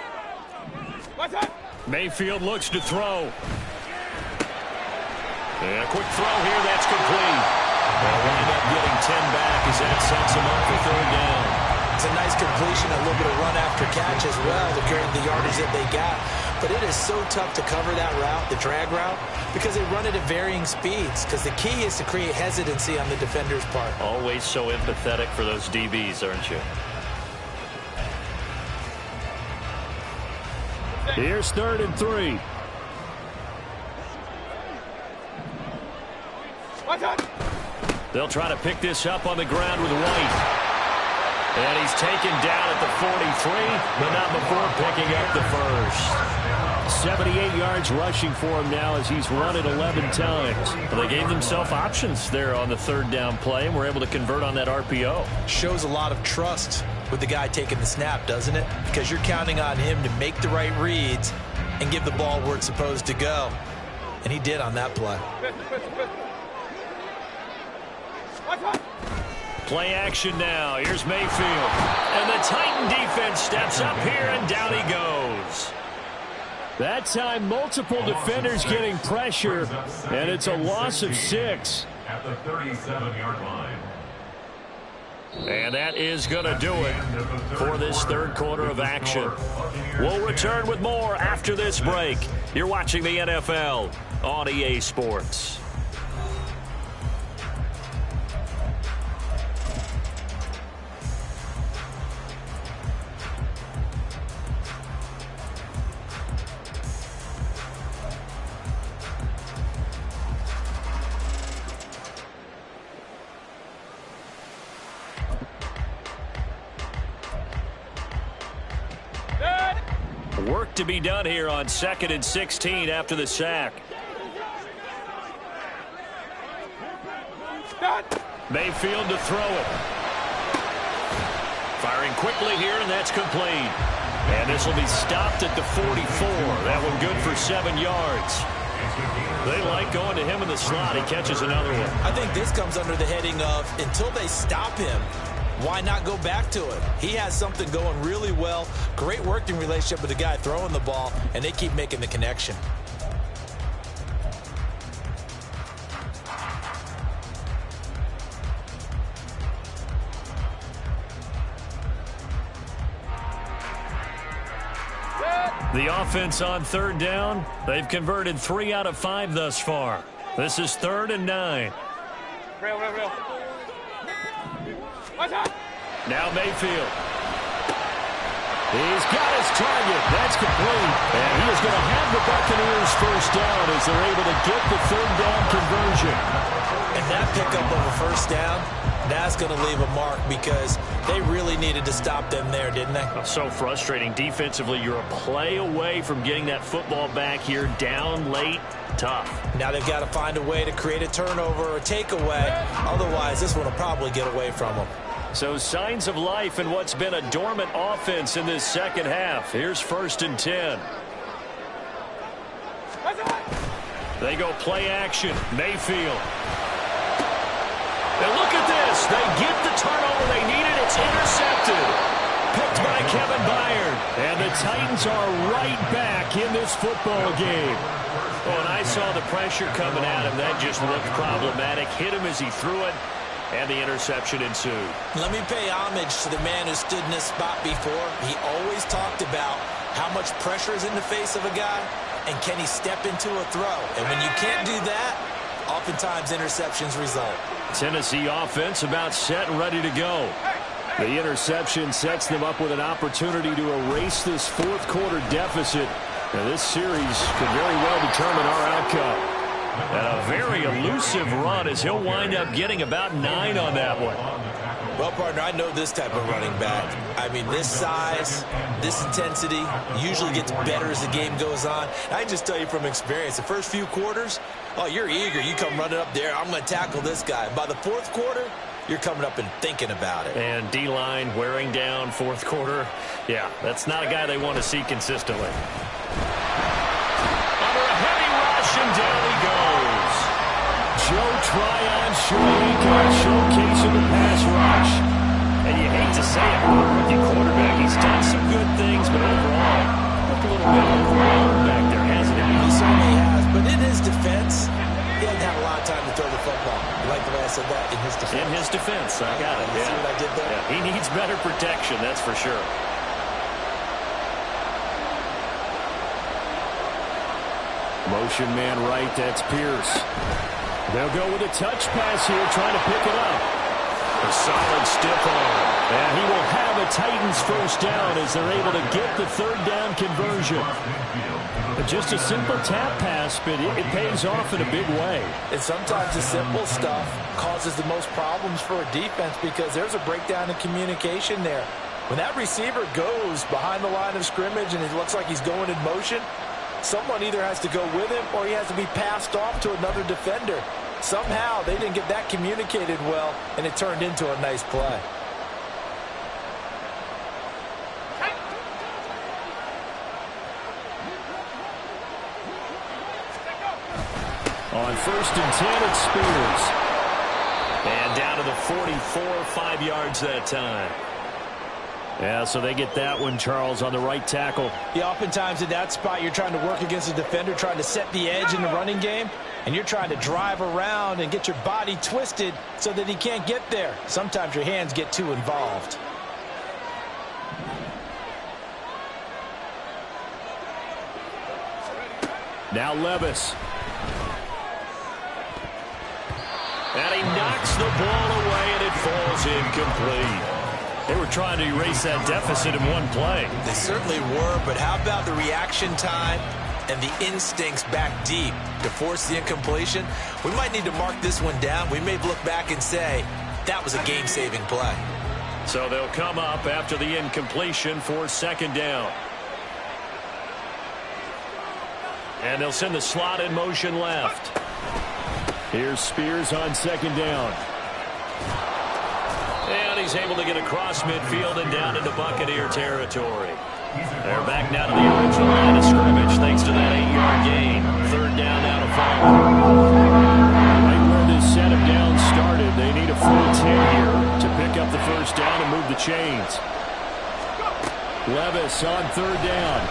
What's that? Mayfield looks to throw. And a quick throw here, that's complete. They'll wind up getting 10 back as that sets them up for 3rd down. It's a nice completion, a little bit of run after catch as well to carry the yardage that they got. But it is so tough to cover that route, the drag route, because they run it at varying speeds. Because the key is to create hesitancy on the defender's part. Always so empathetic for those DBs, aren't you? Here's 3rd and 3. What's that? They'll try to pick this up on the ground with White. And he's taken down at the 43, but not before picking up the first. 78 yards rushing for him now as he's run it 11 times. Well, they gave themselves options there on the 3rd down play and were able to convert on that RPO. Shows a lot of trust with the guy taking the snap, doesn't it? Because you're counting on him to make the right reads and give the ball where it's supposed to go. And he did on that play. What's that? Play action now. Here's Mayfield. And the Titan defense steps up here, and down he goes. That time, multiple defenders getting pressure, and it's a loss of 6. At the 37-yard line. And that is going to do it for this 3rd quarter of action. We'll return with more after this break. You're watching the NFL on EA Sports. Work to be done here on 2nd and 16 after the sack. Mayfield to throw it. Firing quickly here, and that's complete. And this will be stopped at the 44. That one good for 7 yards. They like going to him in the slot. He catches another one. I think this comes under the heading of until they stop him, why not go back to it? He has something going really well. Great working relationship with the guy throwing the ball, and they keep making the connection. The offense on 3rd down, they've converted 3 out of 5 thus far. This is 3rd and 9. Real. What's that? Now Mayfield. He's got his target. That's complete. And he is going to have the Buccaneers first down as they're able to get the third down conversion. And that pickup of a first down, that's going to leave a mark because they really needed to stop them there, didn't they? So frustrating. Defensively, you're a play away from getting that football back here down late. Tough. Now they've got to find a way to create a turnover or a takeaway. Otherwise, this one will probably get away from them. So signs of life in what's been a dormant offense in this second half. Here's 1st and 10. They go play action. Mayfield. And look at this. They get the turnover they needed. It's intercepted. Picked by Kevin Byard. And the Titans are right back in this football game. Oh, and I saw the pressure coming at him. That just looked problematic. Hit him as he threw it. And the interception ensued. Let me pay homage to the man who stood in this spot before. He always talked about how much pressure is in the face of a guy, and can he step into a throw. And when you can't do that, oftentimes interceptions result. Tennessee offense about set and ready to go. The interception sets them up with an opportunity to erase this fourth quarter deficit. Now, this series could very well determine our outcome. And a very elusive run as he'll wind up getting about 9 on that one. Well, partner, I know this type of running back. I mean, this size, this intensity usually gets better as the game goes on. I can just tell you from experience, the first few quarters, oh, you're eager. You come running up there, I'm going to tackle this guy. By the fourth quarter, you're coming up and thinking about it. And D-line wearing down fourth quarter. Yeah, that's not a guy they want to see consistently. Under a heavy rush, and down he goes. Joe Tryon showcasing the pass rush. And you hate to say it, but a rookie quarterback, he's done some good things, but overall, looked a little bit overwhelmed back there, hasn't he? He certainly has, but in his defense, he hasn't had a lot of time to throw the football. You like the way I said that? In his defense. In his defense, I got it. You see what I did there? Yeah, he needs better protection, that's for sure. Motion man right, that's Pierce. They'll go with a touch pass here, trying to pick it up. A solid stiff arm. And he will have a Titans first down as they're able to get the third down conversion. But just a simple tap pass, but it pays off in a big way. And sometimes the simple stuff causes the most problems for a defense because there's a breakdown in communication there. When that receiver goes behind the line of scrimmage and it looks like he's going in motion, someone either has to go with him or he has to be passed off to another defender. Somehow they didn't get that communicated well, and it turned into a nice play. On 1st and 10, it's Spears. And down to the 44, 5 yards that time. Yeah, so they get that one, Charles, on the right tackle. Yeah, oftentimes in that spot, you're trying to work against a defender, trying to set the edge in the running game, and you're trying to drive around and get your body twisted so that he can't get there. Sometimes your hands get too involved. Now Levis. And he knocks the ball away, and it falls incomplete. They were trying to erase that deficit in one play. They certainly were, but how about the reaction time and the instincts back deep to force the incompletion? We might need to mark this one down. We may look back and say, that was a game-saving play. So they'll come up after the incompletion for second down. And they'll send the slot in motion left. Here's Spears on second down. And he's able to get across midfield and down into Buccaneer territory. They're back now to the original line of scrimmage thanks to that 8-yard gain. Third down now to follow. Right where this set him down started, they need a full 10 here to pick up the first down and move the chains. Levis on third down.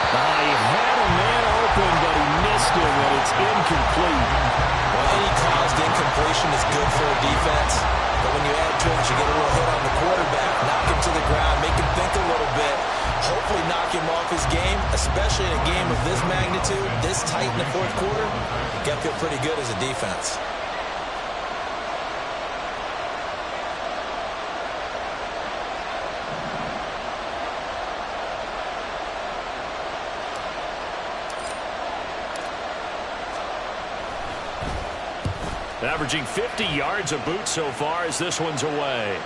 He had a man open, but he missed him, and it's incomplete. Well, any caused incompletion is good for a defense, but when you add to it, you get a little hit on the quarterback, knock him to the ground, make him think a little bit, hopefully knock him off his game, especially in a game of this magnitude, this tight in the fourth quarter. Got to feel pretty good as a defense. Averaging 50 yards a boot so far as this one's away.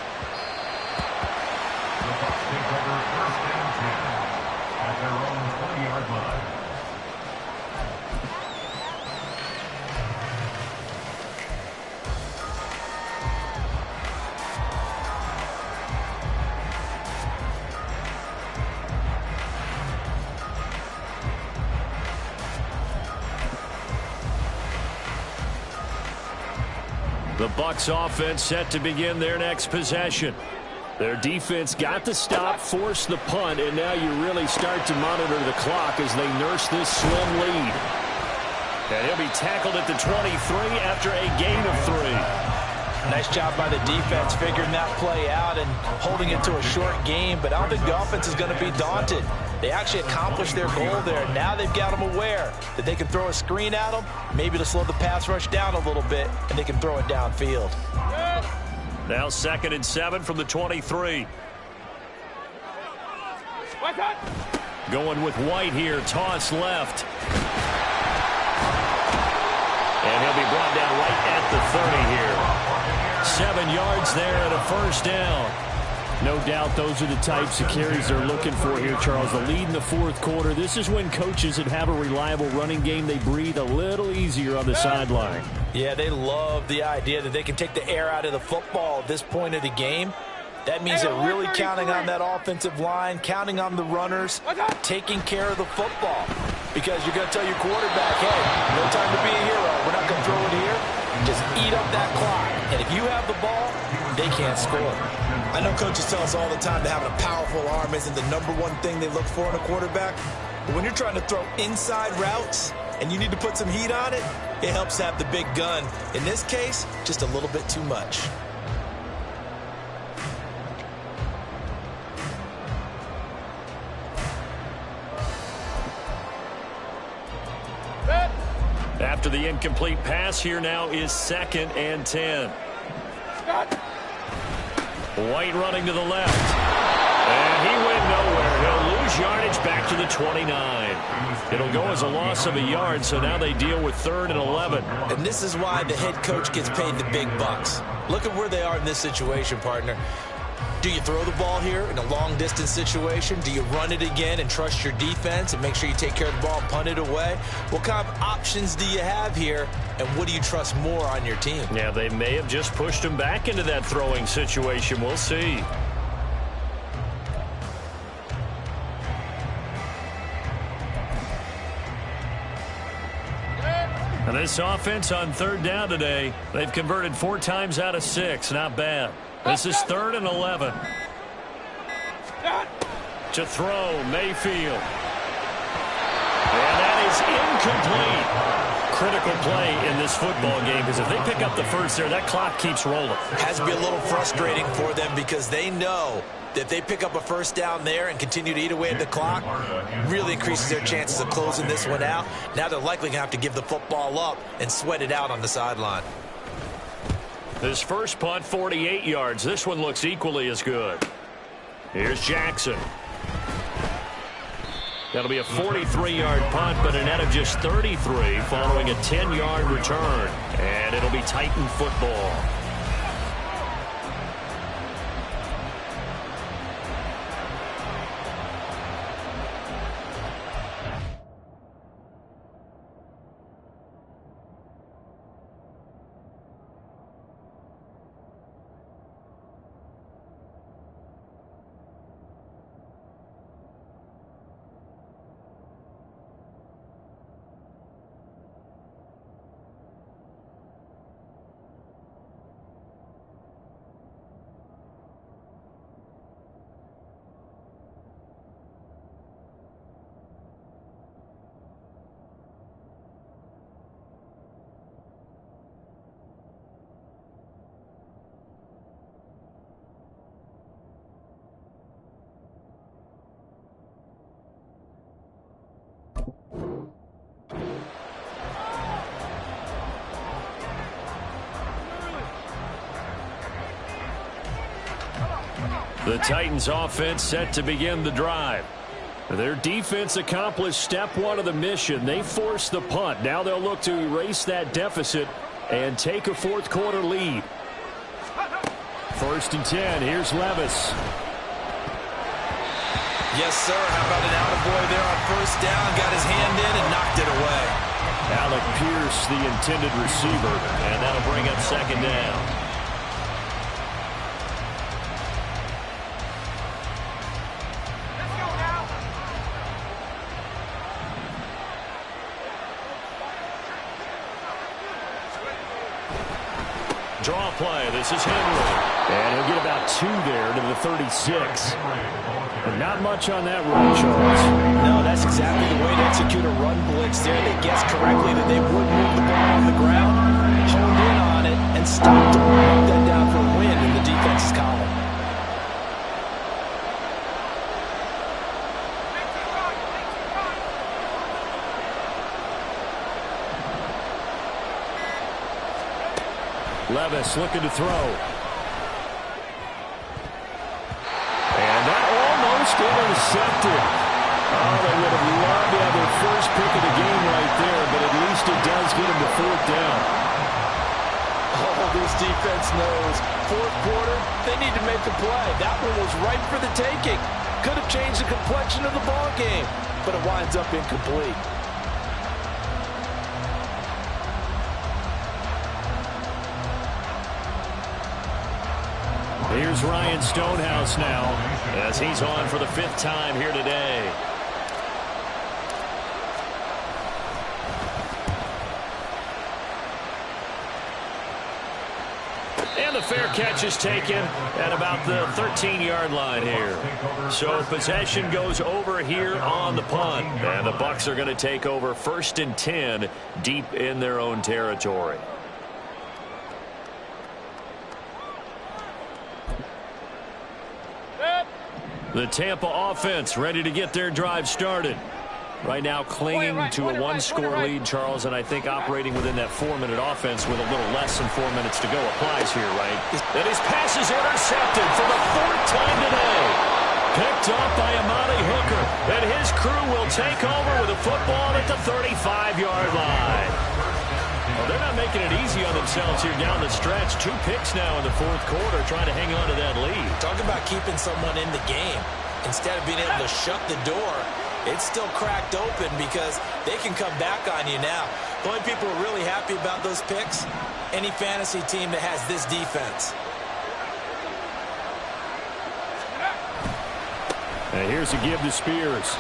The Bucs take over first and 10 at their own 20-yard line. The Bucs offense set to begin their next possession. Their defense got the stop, forced the punt, and now you really start to monitor the clock as they nurse this slim lead. And he'll be tackled at the 23 after a gain of 3. Nice job by the defense figuring that play out and holding it to a short game, but I don't think the offense is going to be daunted. They actually accomplished their goal there. Now they've got them aware that they can throw a screen at them, maybe to slow the pass rush down a little bit, and they can throw it downfield. Now 2nd and 7 from the 23. Going with White here, toss left. And he'll be brought down right at the 30 here. 7 yards there and a first down. No doubt those are the types of carries they're looking for here, Charles. The lead in the 4th quarter. This is when coaches that have a reliable running game, they breathe a little easier on the sideline. Yeah, they love the idea that they can take the air out of the football at this point of the game. That means they're really counting on that offensive line, counting on the runners, taking care of the football. Because you're going to tell your quarterback, hey, no time to be a hero. We're not going to throw it here. Just eat up that clock. And if you have the ball, they can't score. I know coaches tell us all the time that having a powerful arm isn't the #1 thing they look for in a quarterback. But when you're trying to throw inside routes and you need to put some heat on it, it helps have the big gun. In this case, just a little bit too much. After the incomplete pass, here now is 2nd and 10. White running to the left. And he went nowhere. He'll lose yardage back to the 29. It'll go as a loss of a yard, so now they deal with 3rd and 11. And this is why the head coach gets paid the big bucks. Look at where they are in this situation, partner. Do you throw the ball here in a long-distance situation? Do you run it again and trust your defense and make sure you take care of the ball and punt it away? What kind of options do you have here, and what do you trust more on your team? Yeah, they may have just pushed him back into that throwing situation. We'll see. And this offense on 3rd down today, they've converted 4 times out of 6. Not bad. This is 3rd and 11. To throw, Mayfield. And that is incomplete. Critical play in this football game, because if they pick up the first there, that clock keeps rolling. Has to be a little frustrating for them because they know that if they pick up a first down there and continue to eat away at the clock, really increases their chances of closing this one out. Now they're likely going to have to give the football up and sweat it out on the sideline. This first punt, 48 yards. This one looks equally as good. Here's Jackson. That'll be a 43-yard punt, but a net of just 33 following a 10-yard return. And it'll be Titan football. The Titans offense set to begin the drive. Their defense accomplished step 1 of the mission. They forced the punt. Now they'll look to erase that deficit and take a fourth quarter lead. 1st and 10. Here's Levis. Yes, sir. How about an attaboy there on 1st down? Got his hand in and knocked it away. Alec Pierce, the intended receiver, and that'll bring up 2nd down. Draw play. This is Henry. And he'll get about 2 there to the 36. But not much on that run, Charles. No, that's exactly the way to execute a run blitz there. They guessed correctly that they would move the ball on the ground, honed in on it, and stopped them. Knocked that down for a win in the defense's column. Levis looking to throw. And that almost intercepted. Oh, they would have loved to have their first pick of the game right there, but at least it does get them to 4th down. Oh, this defense knows. 4th quarter, they need to make a play. That one was ripe for the taking. Could have changed the complexion of the ball game, but it winds up incomplete. Here's Ryan Stonehouse now, as he's on for the 5th time here today. And the fair catch is taken at about the 13-yard line here. So possession goes over here on the punt. And the Bucs are going to take over 1st and 10 deep in their own territory. The Tampa offense ready to get their drive started. Right now clinging to a 1-score lead, Charles, and I think operating within that 4-minute offense with a little less than 4 minutes to go applies here, right? And his pass is intercepted for the 4th time today. Picked off by Amani Hooker, and his crew will take over with a football at the 35-yard line. Well, they're not making it easy on themselves here down the stretch. 2 picks now in the 4th quarter, trying to hang on to that lead. Talk about keeping someone in the game. Instead of being able to shut the door, it's still cracked open because they can come back on you now. The only people who are really happy about those picks, any fantasy team that has this defense. And here's a give to Spears.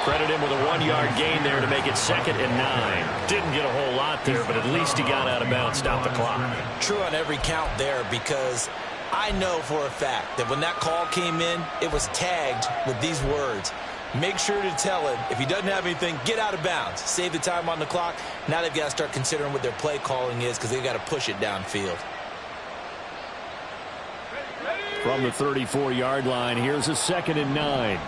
Credit him with a 1-yard gain there to make it 2nd and 9. Didn't get a whole lot there, but at least he got out of bounds, stopped the clock. True on every count there, because I know for a fact that when that call came in, it was tagged with these words. Make sure to tell him, if he doesn't have anything, get out of bounds. Save the time on the clock. Now they've got to start considering what their play calling is because they've got to push it downfield. From the 34-yard line, here's a 2nd and 9.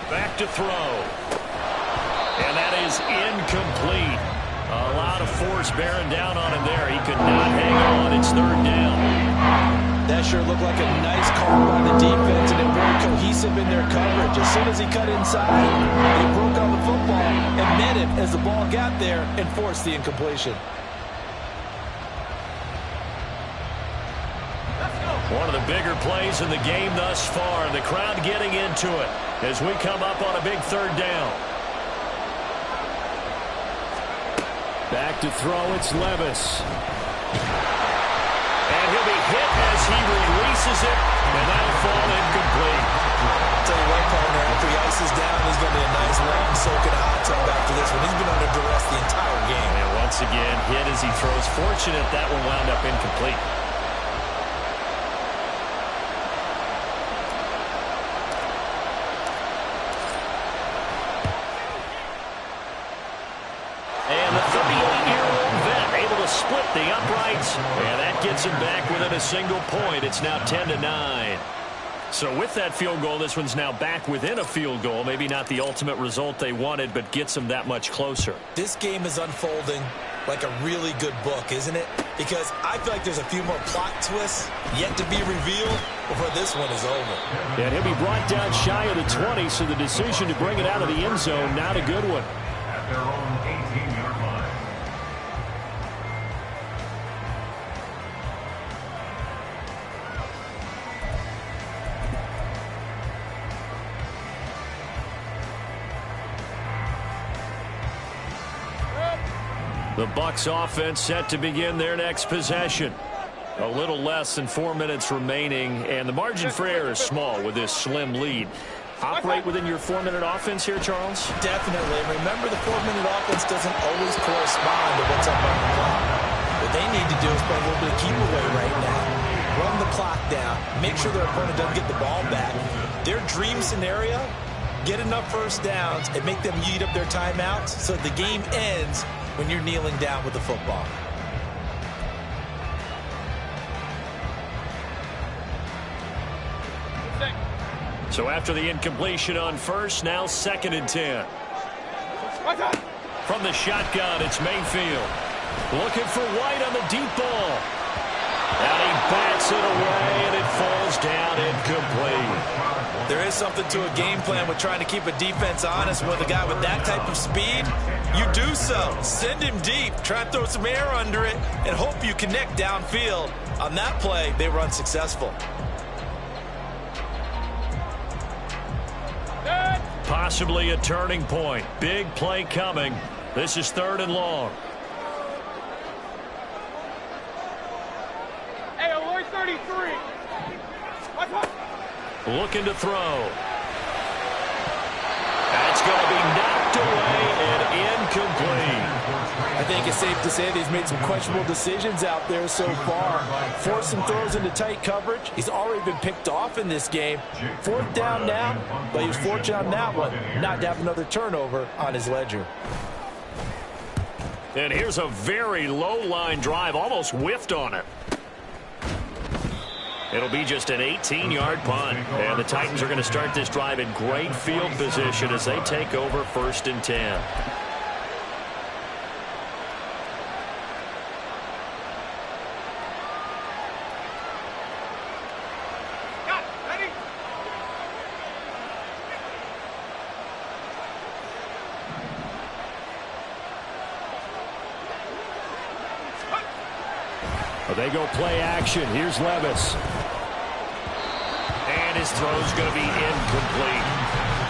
Back to throw. And that is incomplete. A lot of force bearing down on him there. He could not hang on. It's 3rd down. That sure looked like a nice call by the defense, and they were very cohesive in their coverage. As soon as he cut inside, they broke on the football and met him as the ball got there and forced the incompletion. One of the bigger plays in the game thus far. The crowd getting into it as we come up on a big 3rd down. Back to throw, it's Levis. And he'll be hit as he releases it, and that'll fall incomplete. I'll tell you what, partner, after he ices down, he's going to be a nice long soak in a hot tub after this one. He's been under duress the entire game. And once again, hit as he throws. Fortunate that one wound up incomplete. Split the uprights, and that gets him back within a single point. It's now 10-9. So with that field goal, this one's now back within a field goal. Maybe not the ultimate result they wanted, but gets them that much closer. This game is unfolding like a really good book, isn't it? Because I feel like there's a few more plot twists yet to be revealed before this one is over. And he'll be brought down shy of the 20, so the decision to bring it out of the end zone, not a good one. At their own 18-yard line. The Bucs offense set to begin their next possession. A little less than 4 minutes remaining, and the margin for error is small with this slim lead. Operate within your 4-minute offense here, Charles? Definitely. Remember, the 4-minute offense doesn't always correspond to what's up on the clock. What they need to do is play a little bit of keep away right now. Run the clock down. Make sure their opponent doesn't get the ball back. Their dream scenario, get enough first downs and make them eat up their timeouts so the game ends when you're kneeling down with the football. So after the incompletion on first, now 2nd and 10. From the shotgun, it's Mayfield. Looking for White on the deep ball. And he bats it away, and it falls down incomplete. There is something to a game plan with trying to keep a defense honest. With a guy with that type of speed, you do so. Send him deep. Try and throw some air under it and hope you connect downfield. On that play, they were unsuccessful. Possibly a turning point. Big play coming. This is 3rd and long. Hey, alert 33. Looking to throw. That's going to be knocked away and incomplete. I think it's safe to say that he's made some questionable decisions out there so far. Forced some throws into tight coverage. He's already been picked off in this game. 4th down now, but he was fortunate on that one not to have another turnover on his ledger. And here's a very low-line drive, almost whiffed on it. It'll be just an 18-yard punt. And the Titans are going to start this drive in great field position as they take over 1st and 10. They go play action. Here's Levis. And his throw's going to be incomplete.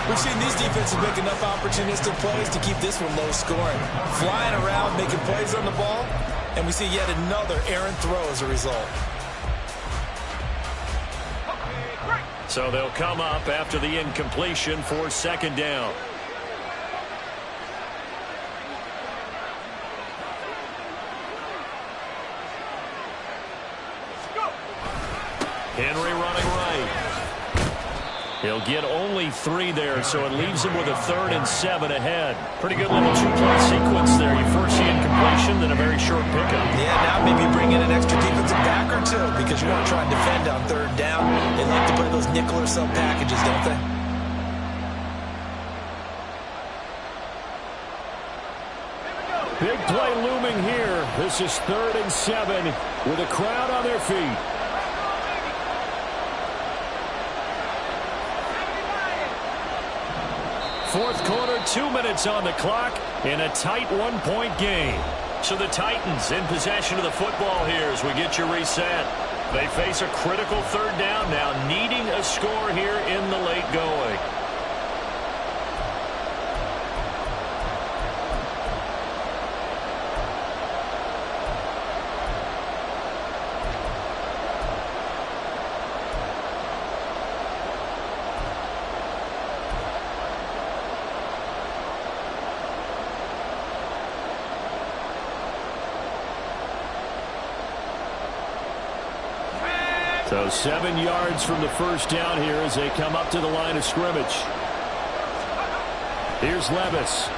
We've seen these defenses make enough opportunistic plays to keep this one low scoring. Flying around, making plays on the ball, and we see yet another errant throw as a result. So they'll come up after the incompletion for 2nd down. Henry running right. He'll get only 3 there, so it leaves him with a 3rd and 7 ahead. Pretty good little 2-play sequence there. You first see incompletion, then a very short pickup. Yeah, now maybe bring in an extra defensive back or two because you want to try and defend on 3rd down. They like to play those nickel or sub packages, don't they? Big play looming here. This is 3rd and 7 with a crowd on their feet. Fourth quarter, 2 minutes on the clock in a tight 1-point game. So the Titans in possession of the football here as we get you reset. They face a critical 3rd down now, needing a score here in the late going. So 7 yards from the first down here as they come up to the line of scrimmage. Here's Levis.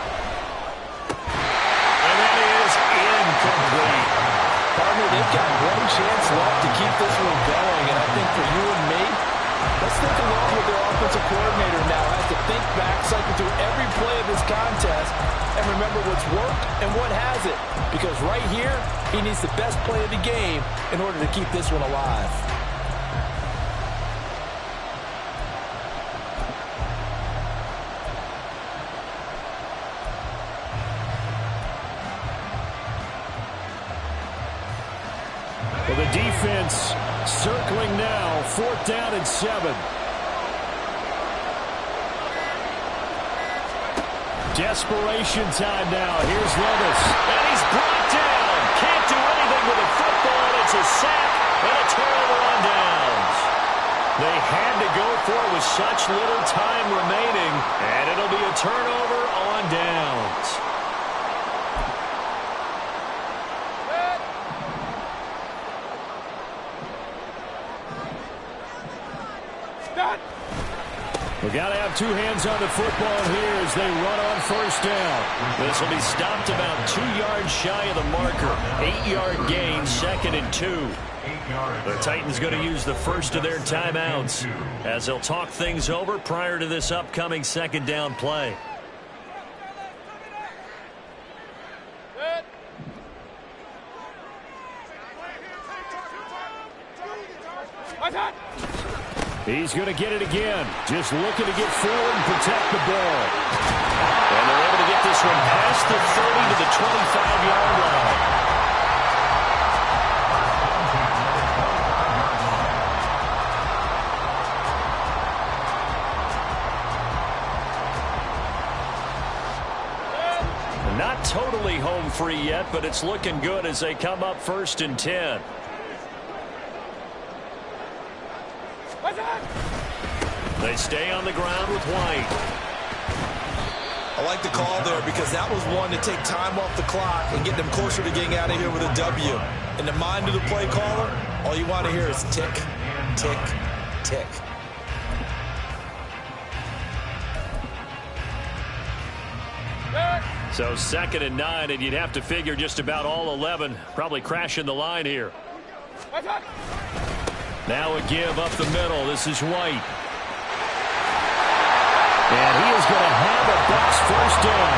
And that is incomplete. Partner, they've got one chance left to keep this one going, and I think for you and me, let's think along with their offensive coordinator now. Has to think back, cycle through every play of this contest, and remember what's worked And what has it? Because right here, he needs the best play of the game in order to keep this one alive. Well, the defense circling now, 4th down and 7. Desperation time now. Here's Levis. And he's brought down. Can't do anything with the football. It's a sack and a turnover on downs. They had to go for it with such little time remaining, and it'll be a turnover on downs. We got to have two hands on the football here as they run on 1st down. This will be stopped about 2 yards shy of the marker. 8-yard gain, 2nd and 2. The Titans going to use the first of their timeouts as they'll talk things over prior to this upcoming 2nd down play. He's going to get it again. Just looking to get forward and protect the ball. And they're able to get this one past the 30 to the 25-yard line. Not totally home free yet, but it's looking good as they come up 1st and 10. They stay on the ground with White. I like the call there because that was one to take time off the clock and get them closer to getting out of here with a W. In the mind of the play caller, all you want to hear is tick, tick, tick. So 2nd and 9, and you'd have to figure just about all 11 probably crashing the line here. Now a give up the middle. This is White. And he is going to have a Bucs 1st down.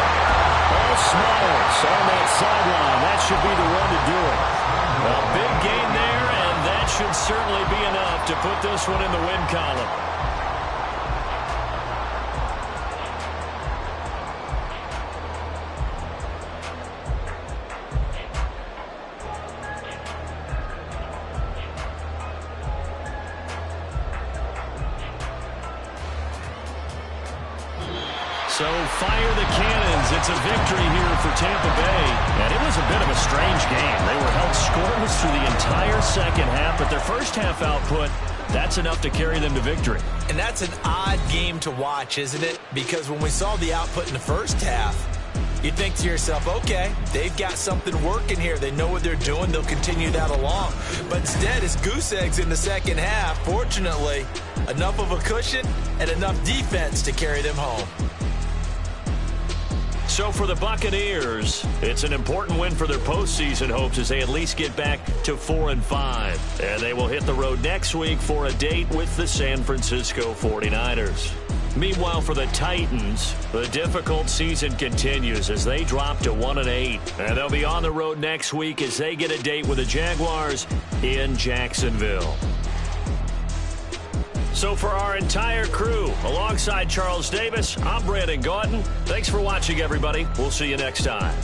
All Smiles on that sideline. That should be the run to do it. A big gain there, and that should certainly be enough to put this one in the win column. So fire the cannons. It's a victory here for Tampa Bay. And it was a bit of a strange game. They were held scoreless through the entire 2nd half, but their 1st half output, that's enough to carry them to victory. And that's an odd game to watch, isn't it? Because when we saw the output in the 1st half, you think to yourself, okay, they've got something working here. They know what they're doing. They'll continue that along. But instead, it's goose eggs in the 2nd half. Fortunately, enough of a cushion and enough defense to carry them home. So for the Buccaneers, it's an important win for their postseason hopes as they at least get back to 4-5. And they will hit the road next week for a date with the San Francisco 49ers. Meanwhile, for the Titans, the difficult season continues as they drop to 1-8. And they'll be on the road next week as they get a date with the Jaguars in Jacksonville. So for our entire crew, alongside Charles Davis, I'm Brandon Gaudin. Thanks for watching, everybody. We'll see you next time.